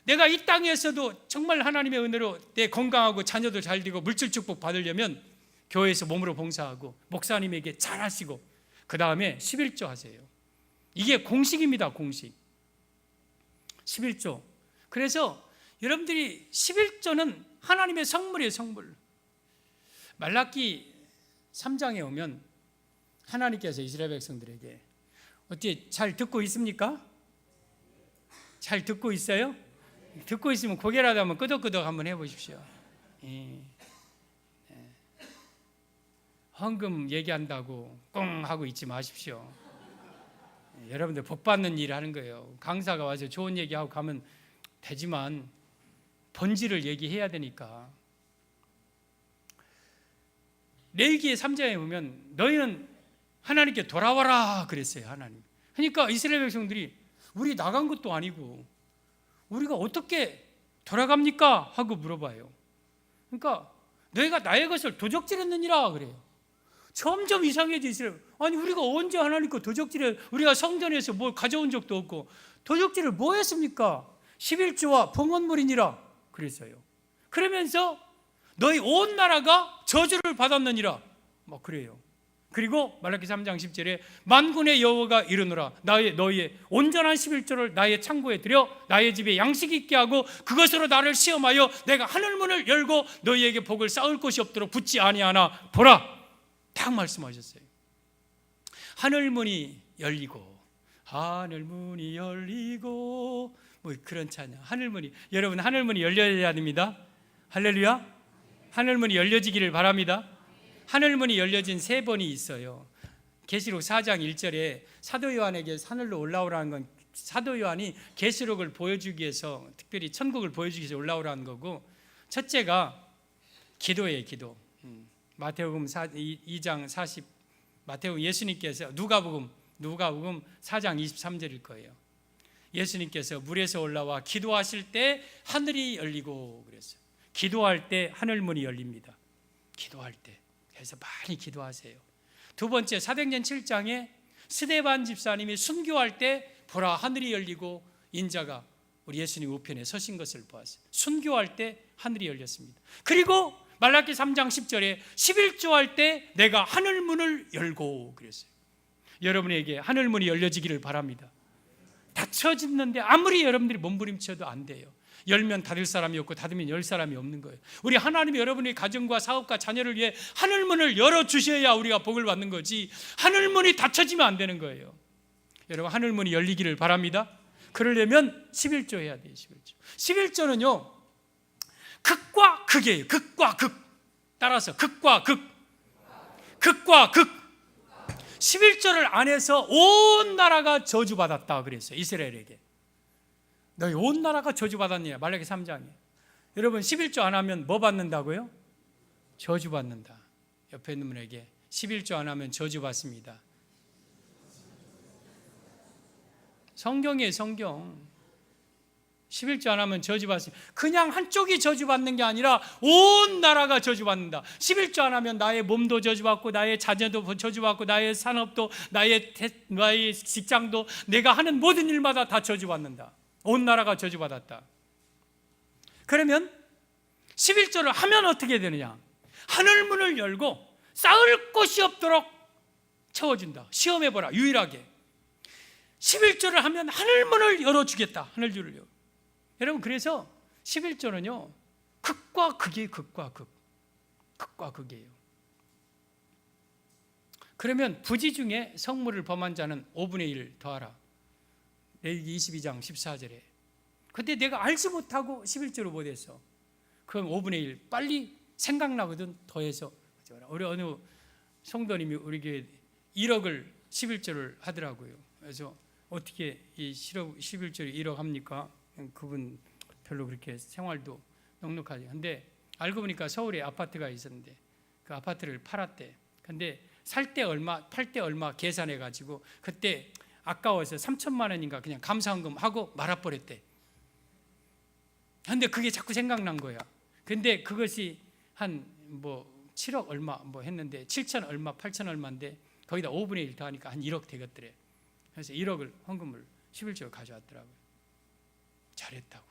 내가 이 땅에서도 정말 하나님의 은혜로 내 건강하고 자녀도 잘 되고 물질 축복 받으려면 교회에서 몸으로 봉사하고 목사님에게 잘하시고 그 다음에 11조 하세요. 이게 공식입니다. 공식. 11조. 그래서 여러분들이 11조는 하나님의 성물이에요. 성물. 말라기 3장에 오면 하나님께서 이스라엘 백성들에게 어떻게 잘 듣고 있습니까? 잘 듣고 있어요? 듣고 있으면 고개라도 한번 끄덕끄덕 한번 해보십시오. 헌금 얘기한다고 꽁 하고 있지 마십시오. 여러분들 복 받는 일을 하는 거예요. 강사가 와서 좋은 얘기하고 가면 되지만 본질을 얘기해야 되니까. 레위기 3장에 보면 너희는 하나님께 돌아와라 그랬어요. 하나님. 그러니까 이스라엘 백성들이 우리 나간 것도 아니고 우리가 어떻게 돌아갑니까? 하고 물어봐요. 그러니까 너희가 나의 것을 도적질했느니라 그래요. 점점 이상해져 있어요. 아니 우리가 언제 하나님 거 도적질해? 우리가 성전에서 뭘 가져온 적도 없고 도적질을 뭐 했습니까? 11조와 봉헌물이니라 그랬어요. 그러면서 너희 온 나라가 저주를 받았느니라 막 그래요. 그리고 말라기 3장 10절에 만군의 여호와가 이르노라 너희의 온전한 11조를 나의 창고에 들여 나의 집에 양식 있게 하고 그것으로 나를 시험하여 내가 하늘문을 열고 너희에게 복을 쌓을 곳이 없도록 붙지 아니하나 보라 딱 말씀하셨어요. 하늘문이 열리고 하늘문이 열리고 뭐 그런 찬양. 하늘문이 여러분 하늘문이 열려야 됩니다. 할렐루야. 하늘문이 열려지기를 바랍니다. 하늘문이 열려진 3번이 있어요. 계시록 4장 1절에 사도 요한에게 하늘로 올라오라는 건 사도 요한이 계시록을 보여주기 위해서, 특별히 천국을 보여주기 위해서 올라오라는 거고, 첫째가 기도예요. 기도. 마태복음 2장 40, 마태복음 예수님께서 누가복음 4장 23절일 거예요. 예수님께서 물에서 올라와 기도하실 때 하늘이 열리고 그랬어요. 기도할 때 하늘문이 열립니다. 기도할 때. 그래서 많이 기도하세요. 두 번째, 사도행전 7장에 스데반 집사님이 순교할 때 보라 하늘이 열리고 인자가 우리 예수님 우편에 서신 것을 보았어요. 순교할 때 하늘이 열렸습니다. 그리고 말라기 3장 10절에 11조할 때 내가 하늘문을 열고 그랬어요. 여러분에게 하늘문이 열려지기를 바랍니다. 닫혀졌는데 아무리 여러분들이 몸부림쳐도 안 돼요. 열면 닫을 사람이 없고 닫으면 열 사람이 없는 거예요. 우리 하나님이 여러분의 가정과 사업과 자녀를 위해 하늘문을 열어주셔야 우리가 복을 받는 거지, 하늘문이 닫혀지면 안 되는 거예요. 여러분, 하늘문이 열리기를 바랍니다. 그러려면 11조 해야 돼요. 11조는요 극과 극이에요. 극과 극. 따라서 극과 극. 극과 극. 11조를 안 해서 온 나라가 저주받았다 그랬어요. 이스라엘에게. 너희 온 나라가 저주받았냐? 말라기 3장에. 여러분, 11조 안 하면 뭐 받는다고요? 저주받는다. 옆에 있는 분에게 11조 안 하면 저주받습니다. 성경이에요. 성경. 11조 안 하면 저주받습니다. 그냥 한쪽이 저주받는 게 아니라 온 나라가 저주받는다. 11조 안 하면 나의 몸도 저주받고 나의 자녀도 저주받고 나의 산업도 나의 직장도 내가 하는 모든 일마다 다 저주받는다. 온 나라가 저주받았다. 그러면 11조를 하면 어떻게 되느냐? 하늘문을 열고 쌓을 곳이 없도록 채워준다. 시험해보라. 유일하게 11조를 하면 하늘문을 열어주겠다. 하늘문을 열어. 여러분, 그래서 11조는요 극과 극이에요. 극과 극. 극과 극이에요. 그러면 부지 중에 성물을 범한 자는 5분의 1 더하라. 레위기 22장 14절에. 근데 내가 알지 못하고 11조를 못했어. 그럼 5분의 1 빨리 생각나거든. 더해서. 우리 어느 성도님이 우리 교회 1억을 11조를 하더라고요. 그래서 어떻게 이 11조를 1억 합니까? 그분 별로 그렇게 생활도 넉넉하지. 근데 알고 보니까 서울에 아파트가 있었는데 그 아파트를 팔았대. 근데 살 때 얼마, 팔 때 얼마 계산해 가지고 그때 아까워서 3천만 원인가 그냥 감사헌금 하고 말아버렸대. 근데 그게 자꾸 생각난 거야. 근데 그것이 한 뭐 7억 얼마 뭐 했는데 7천 얼마 8천 얼마인데 거기다 5분의 1 더하니까 한 1억 되겠더래. 그래서 1억을 헌금을 11조를 가져왔더라고요. 잘했다고.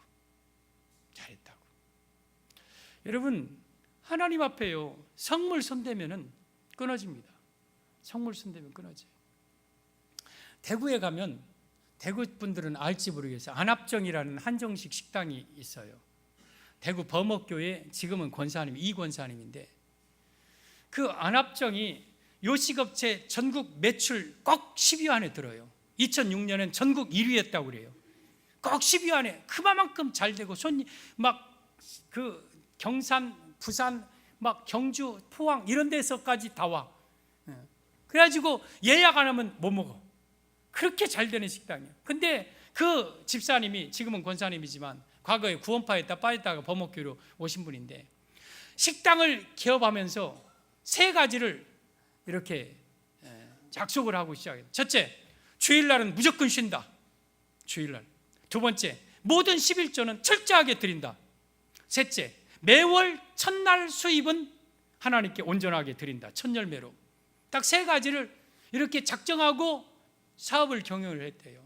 여러분, 하나님 앞에요 성물 손대면은 끊어집니다. 성물 손대면 끊어져요. 대구에 가면 대구 분들은 알지 모르겠어요. 안합정이라는 한정식 식당이 있어요. 대구 범업교회 지금은 권사님 이권사님인데 그 안합정이 요식업체 전국 매출 꼭 10위 안에 들어요. 2006년엔 전국 1위 했다고 그래요. 꼭 10위 안에 그만큼 잘 되고 손님 막 그 경산, 부산, 막 경주, 포항 이런 데서까지 다 와. 그래가지고 예약 안 하면 못 먹어. 그렇게 잘 되는 식당이에요. 근데 그 집사님이 지금은 권사님이지만 과거에 구원파에다 빠졌다가 범업교회로 오신 분인데 식당을 개업하면서 3가지를 이렇게 약속을 하고 시작해요. 첫째, 주일날은 무조건 쉰다. 주일날. 두 번째, 모든 11조는 철저하게 드린다. 셋째, 매월 첫날 수입은 하나님께 온전하게 드린다. 첫열매로. 딱 3가지를 이렇게 작정하고 사업을 경영을 했대요.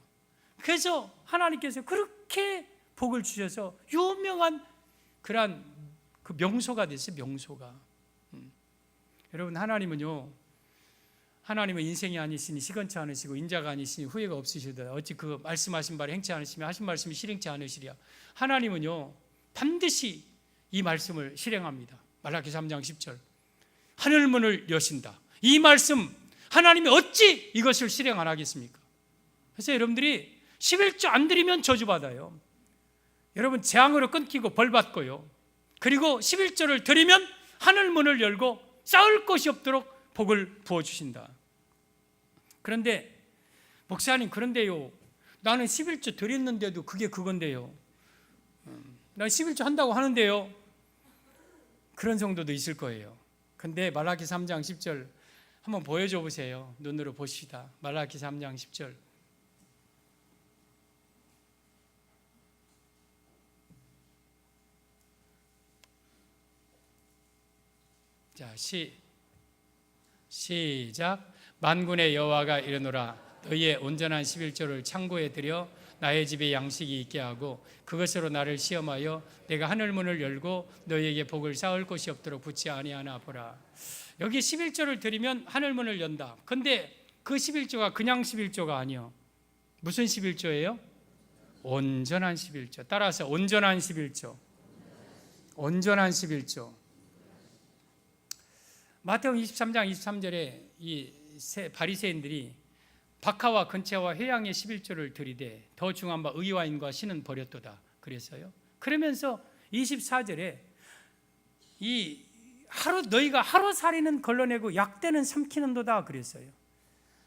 그래서 하나님께서 그렇게 복을 주셔서 유명한 그러한 그 명소가 됐어요. 명소가. 여러분, 하나님은 인생이 아니시니 시건치 않으시고 인자가 아니시니 후회가 없으시다. 어찌 그 말씀하신 바를 행치 않으시면 하신 말씀이 실행치 않으시랴. 하나님은요 반드시 이 말씀을 실행합니다. 말라기 3장 10절. 하늘문을 여신다. 이 말씀 하나님이 어찌 이것을 실행 안 하겠습니까? 그래서 여러분들이 11조 안 드리면 저주받아요. 여러분, 재앙으로 끊기고 벌받고요. 그리고 11조를 드리면 하늘문을 열고 쌓을 것이 없도록 복을 부어주신다. 그런데 목사님, 그런데요 나는 11조 드렸는데도 그게 그건데요. 나 11조 한다고 하는데요. 그런 성도도 있을 거예요. 근데 말라기 3장 10절 한번 보여줘 보세요. 눈으로 보시다. 말라기 3장 10절. 자, 시작. 만군의 여호와가 이르노라. 너희의 온전한 11조를 창고에 들여 나의 집에 양식이 있게 하고 그것으로 나를 시험하여 내가 하늘 문을 열고 너희에게 복을 쌓을 곳이 없도록 붙지 아니하나 보라. 여기 11조를 드리면 하늘 문을 연다. 근데 그 11조가 그냥 11조가 아니요. 무슨 11조예요? 온전한 11조. 따라서 온전한 11조. 온전한 11조. 마태복음 23장 23절에 이 바리새인들이 박하와 근채와 회양의 11조를 드리되 더 중한 바 의와인과 신은 버렸도다 그랬어요. 그러면서 24절에 이 너희가 하루살이는 걸러내고 약대는 삼키는도다 그랬어요.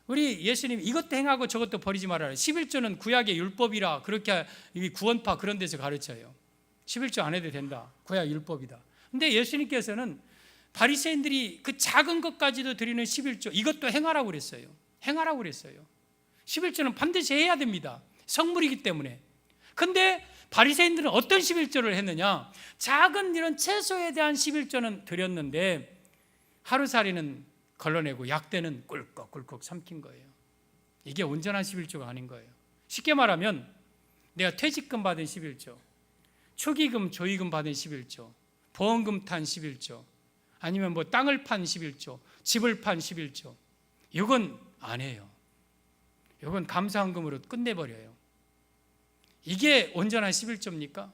우리 예수님 이것도 행하고 저것도 버리지 말아라. 11조는 구약의 율법이라 그렇게 구원파 그런 데서 가르쳐요. 11조 안 해도 된다. 구약 율법이다. 근데 예수님께서는 바리새인들이 그 작은 것까지도 드리는 11조 이것도 행하라고 그랬어요. 행하라고 그랬어요. 11조는 반드시 해야 됩니다. 성물이기 때문에. 근데 바리새인들은 어떤 11조를 했느냐? 작은 이런 채소에 대한 11조는 드렸는데 하루살이는 걸러내고 약대는 꿀꺽꿀꺽 삼킨 거예요. 이게 온전한 11조가 아닌 거예요. 쉽게 말하면 내가 퇴직금 받은 11조, 축의금, 조의금 받은 11조, 보험금 탄 11조, 아니면 뭐 땅을 판 11조, 집을 판 11조. 이건 안 해요. 이건 감사헌금으로 끝내버려요. 이게 온전한 11조입니까?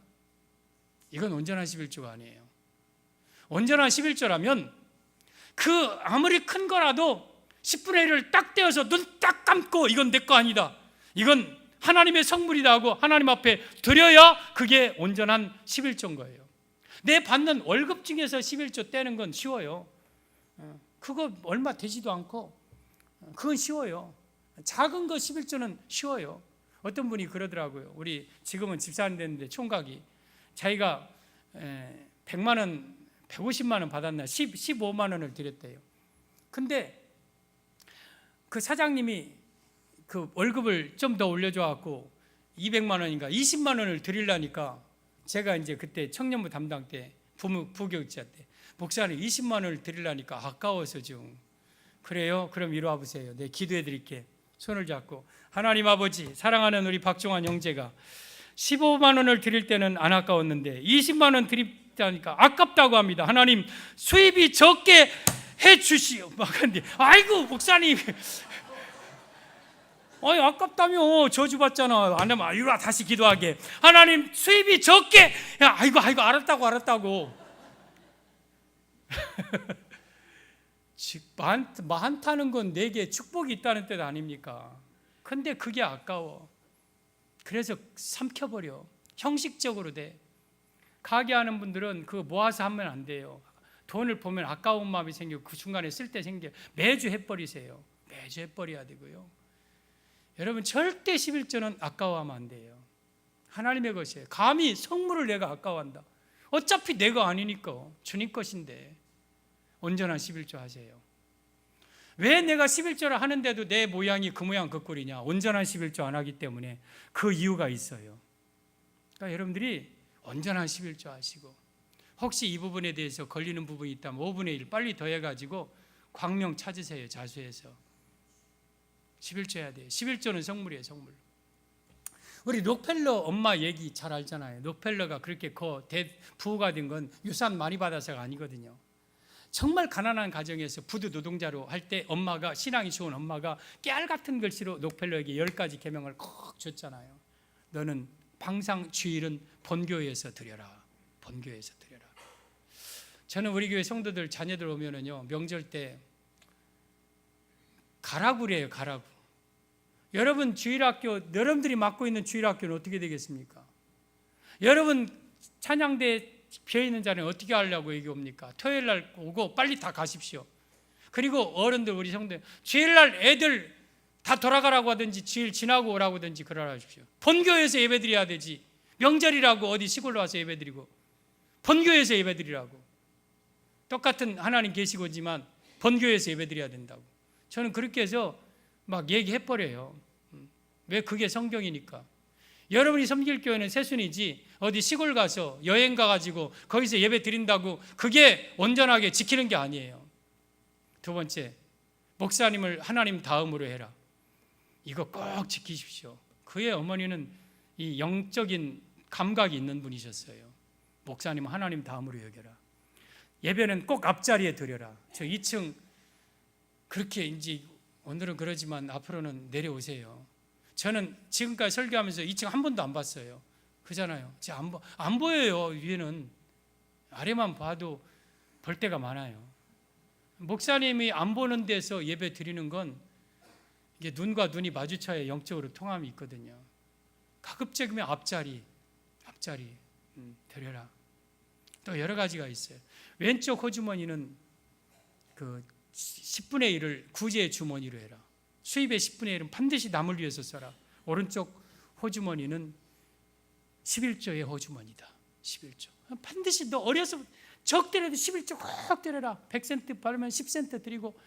이건 온전한 11조가 아니에요. 온전한 11조라면 그 아무리 큰 거라도 10분의 1을 딱 떼어서 눈 딱 감고 이건 내 거 아니다. 이건 하나님의 성물이다 하고 하나님 앞에 드려야 그게 온전한 11조인 거예요. 내 받는 월급 중에서 11조 떼는 건 쉬워요. 그거 얼마 되지도 않고 그건 쉬워요. 작은 거 11조는 쉬워요. 어떤 분이 그러더라고요. 우리 지금은 집사님 됐는데 총각이 자기가 100만 원, 150만 원 받았나 15만 원을 드렸대요. 근데 그 사장님이 그 월급을 좀 더 올려줘 갖고 200만 원인가 20만 원을 드리려니까 제가 이제 그때 청년부 담당 때 부교육자 때 목사님 20만 원을 드리려니까 아까워서 좀 그래요? 그럼 이리 와보세요. 네, 기도해 드릴게. 손을 잡고 하나님 아버지 사랑하는 우리 박종환 형제가 15만 원을 드릴 때는 안 아까웠는데 20만 원 드리다니까 아깝다고 합니다. 하나님 수입이 적게 해 주시오. 막 근데 아이고 목사님 아깝다며 저주받잖아. 안 하면 이리 와 다시 기도하게. 하나님 수입이 적게 아이고 알았다고 많다는 건 내게 축복이 있다는 뜻 아닙니까? 근데 그게 아까워. 그래서 삼켜버려. 형식적으로 돼. 가게 하는 분들은 그거 모아서 하면 안 돼요. 돈을 보면 아까운 마음이 생기고 그 중간에 쓸 때 생겨. 매주 해버리세요. 매주 해버려야 되고요. 여러분 절대 11조는 아까워하면 안 돼요. 하나님의 것이에요. 감히 성물을 내가 아까워한다. 어차피 내가 아니니까 주님 것인데 온전한 11조 하세요. 왜 내가 11조를 하는데도 내 모양이 그 모양 그 꼴이냐? 온전한 11조 안 하기 때문에 그 이유가 있어요. 그러니까 여러분들이 온전한 11조 하시고 혹시 이 부분에 대해서 걸리는 부분이 있다면 5분의 1 빨리 더해가지고 광명 찾으세요. 자수해서 11조 해야 돼요. 11조는 성물이에요. 성물. 우리 록펠러 엄마 얘기 잘 알잖아요. 록펠러가 그렇게 부가 된 건 유산 많이 받아서가 아니거든요. 정말 가난한 가정에서 부두 노동자로 할 때 엄마가 신앙이 좋은 엄마가 깨알 같은 글씨로 록펠러에게 10가지 계명을 콕 줬잖아요. 너는 항상 주일은 본교회에서 드려라. 본교회에서 드려라. 저는 우리 교회 성도들 자녀들 오면은요 명절 때 가라고 그래요. 가라고. 여러분 주일학교 여러분들이 맡고 있는 주일학교는 어떻게 되겠습니까? 여러분 찬양대 비어있는 자리는 어떻게 하려고 얘기합니까? 토요일 날 오고 빨리 다 가십시오. 그리고 어른들 우리 성도들 주일 날 애들 다 돌아가라고 하든지 주일 지나고 오라고 하든지 그러라 하십시오. 본교회에서 예배드려야 되지. 명절이라고 어디 시골로 와서 예배드리고 본교회에서 예배드리라고. 똑같은 하나님 계시고지만 본교회에서 예배드려야 된다고. 저는 그렇게 해서 막 얘기해버려요. 왜? 그게 성경이니까. 여러분이 섬길 교회는 새순이지 어디 시골 가서 여행 가가지고 거기서 예배 드린다고 그게 온전하게 지키는 게 아니에요. 두 번째, 목사님을 하나님 다음으로 해라. 이거 꼭 지키십시오. 그의 어머니는 이 영적인 감각이 있는 분이셨어요. 목사님은 하나님 다음으로 여겨라. 예배는 꼭 앞자리에 드려라. 저 2층 그렇게 이제 오늘은 그러지만 앞으로는 내려오세요. 저는 지금까지 설교하면서 2층 한 번도 안 봤어요. 그잖아요. 안 보여요. 위에는 아래만 봐도 볼 때가 많아요. 목사님이 안 보는 데서 예배 드리는 건 이게 눈과 눈이 마주쳐야 영적으로 통함이 있거든요. 가급적이면 앞자리 드려라. 또 여러 가지가 있어요. 왼쪽 호주머니는 그 10분의 1을 구제의 주머니로 해라. 수입의 10분의 1은 반드시 남을 위해서 써라. 오른쪽 호주머니는 11조의 호주머니다. 11조. 반드시 너 어려서 적더라도 11조 꼭 드려라. 100센트 받으면 10센트 드리고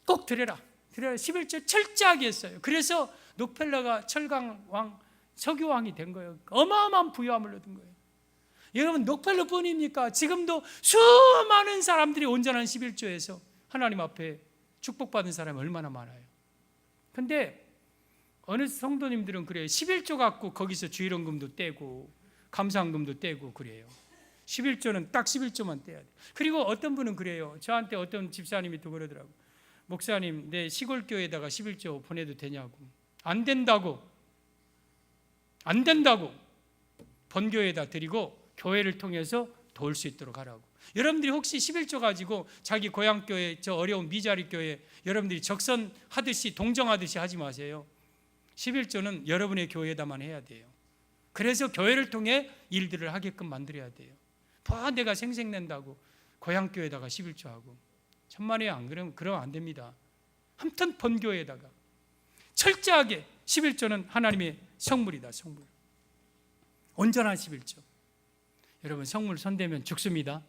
꼭 드려라. 11조 철저하게 했어요. 그래서 록펠러가 철강왕, 석유왕이 된 거예요. 어마어마한 부유함을 얻은 거예요. 여러분, 록펠러뿐입니까? 지금도 수많은 사람들이 온전한 11조에서 하나님 앞에 축복받은 사람이 얼마나 많아요. 근데 어느 성도님들은 그래요. 11조 갖고 거기서 주일원금도 떼고 감사원금도 떼고 그래요. 11조는 딱 11조만 떼야 돼요. 그리고 어떤 분은 그래요. 저한테 어떤 집사님이 또 그러더라고요. 목사님, 내 시골 교회에다가 11조 보내도 되냐고. 안 된다고. 본교회에다 드리고 교회를 통해서 도울 수 있도록 하라고. 여러분들이 혹시 11조 가지고 자기 고향 교회, 저 어려운 미자리 교회 여러분들이 적선하듯이 동정하듯이 하지 마세요. 11조는 여러분의 교회에다만 해야 돼요. 그래서 교회를 통해 일들을 하게끔 만들어야 돼요. 내가 생색낸다고 고향 교회에다가 11조 하고 천만에 안 그러면 안 됩니다. 아무튼 본교회에다가 철저하게 11조는 하나님의 성물이다. 성물. 온전한 11조. 여러분, 성물 손대면 죽습니다.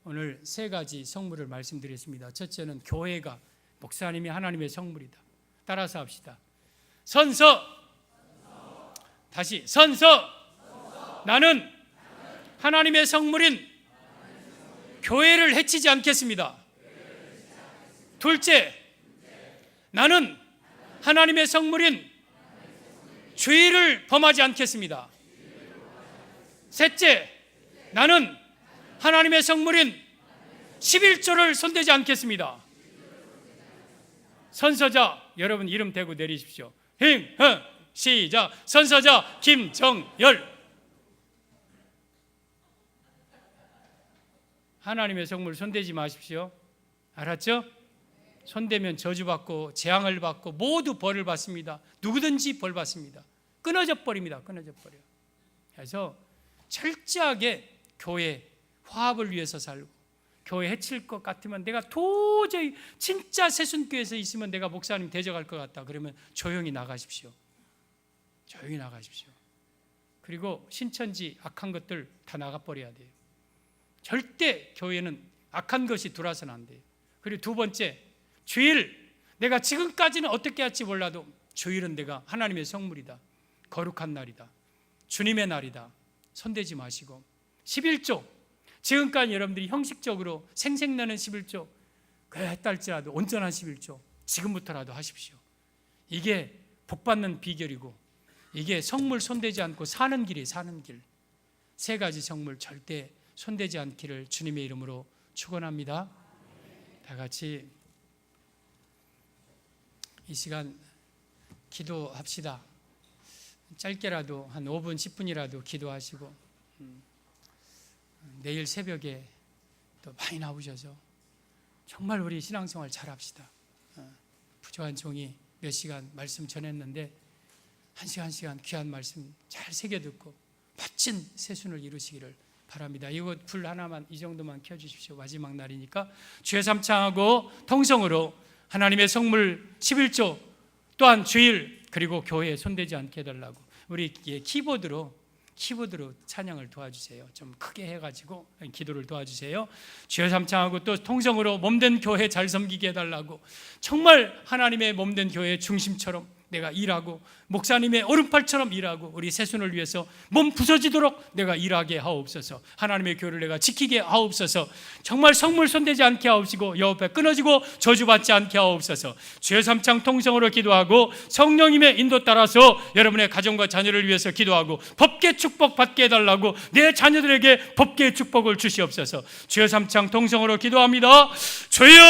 오늘 세 가지 성물을 말씀드렸습니다. 첫째는 교회가 목사님이 하나님의 성물이다. 따라서 합시다. 선서. 다시 선서. 나는 하나님의 성물인 교회를 해치지 않겠습니다. 둘째, 나는 하나님의 성물인 죄를 범하지 않겠습니다. 셋째, 나는 하나님의 성물인 11조를 손대지 않겠습니다. 선서자, 여러분 이름 대고 내리십시오. 시작. 선서자 김정열. 하나님의 성물 손대지 마십시오. 알았죠? 손대면 저주받고 재앙을 받고 모두 벌을 받습니다. 누구든지 벌 받습니다. 끊어져 버립니다. 끊어져 버려. 그래서 철저하게 교회 화합을 위해서 살고, 교회 해칠 것 같으면 내가 도저히 진짜 새순교회에서 있으면 내가 목사님 대적할 것 같다 그러면 조용히 나가십시오. 조용히 나가십시오. 그리고 신천지 악한 것들 다 나가버려야 돼요. 절대 교회는 악한 것이 들어와서는 안 돼요. 그리고 두 번째, 주일. 내가 지금까지는 어떻게 할지 몰라도 주일은 내가 하나님의 성물이다. 거룩한 날이다. 주님의 날이다. 손대지 마시고 11조. 지금까지 여러분들이 형식적으로 생색나는 11조 했다 할지라도 온전한 11조 지금부터라도 하십시오. 이게 복받는 비결이고 이게 성물 손대지 않고 사는 길이 사는 길. 세 가지 성물 절대 손대지 않기를 주님의 이름으로 축원합니다. 다 같이 이 시간 기도합시다. 짧게라도 한 5분 10분이라도 기도하시고 내일 새벽에 또 많이 나오셔서 정말 우리 신앙생활 잘합시다. 부족한 종이 몇 시간 말씀 전했는데 한 시간 귀한 말씀 잘 새겨 듣고 멋진 새순을 이루시기를 바랍니다. 이곳 불 하나만 이 정도만 켜주십시오. 마지막 날이니까 주의 삼창하고 통성으로 하나님의 성물 11조 또한 주일 그리고 교회에 손대지 않게 해달라고. 우리 키보드로 찬양을 도와주세요. 좀 크게 해가지고 기도를 도와주세요. 주여 삼창하고 또 통성으로 몸된 교회 잘 섬기게 해달라고. 정말 하나님의 몸된 교회의 중심처럼 내가 일하고 목사님의 오른팔처럼 일하고 우리 세순을 위해서 몸 부서지도록 내가 일하게 하옵소서. 하나님의 교회를 내가 지키게 하옵소서. 정말 성물 손대지 않게 하옵시고 여호와께 끊어지고 저주받지 않게 하옵소서. 주여 삼창 통성으로 기도하고 성령님의 인도 따라서 여러분의 가정과 자녀를 위해서 기도하고 법계 축복 받게 해달라고. 내 자녀들에게 법계의 축복을 주시옵소서. 주여 삼창 통성으로 기도합니다. 주여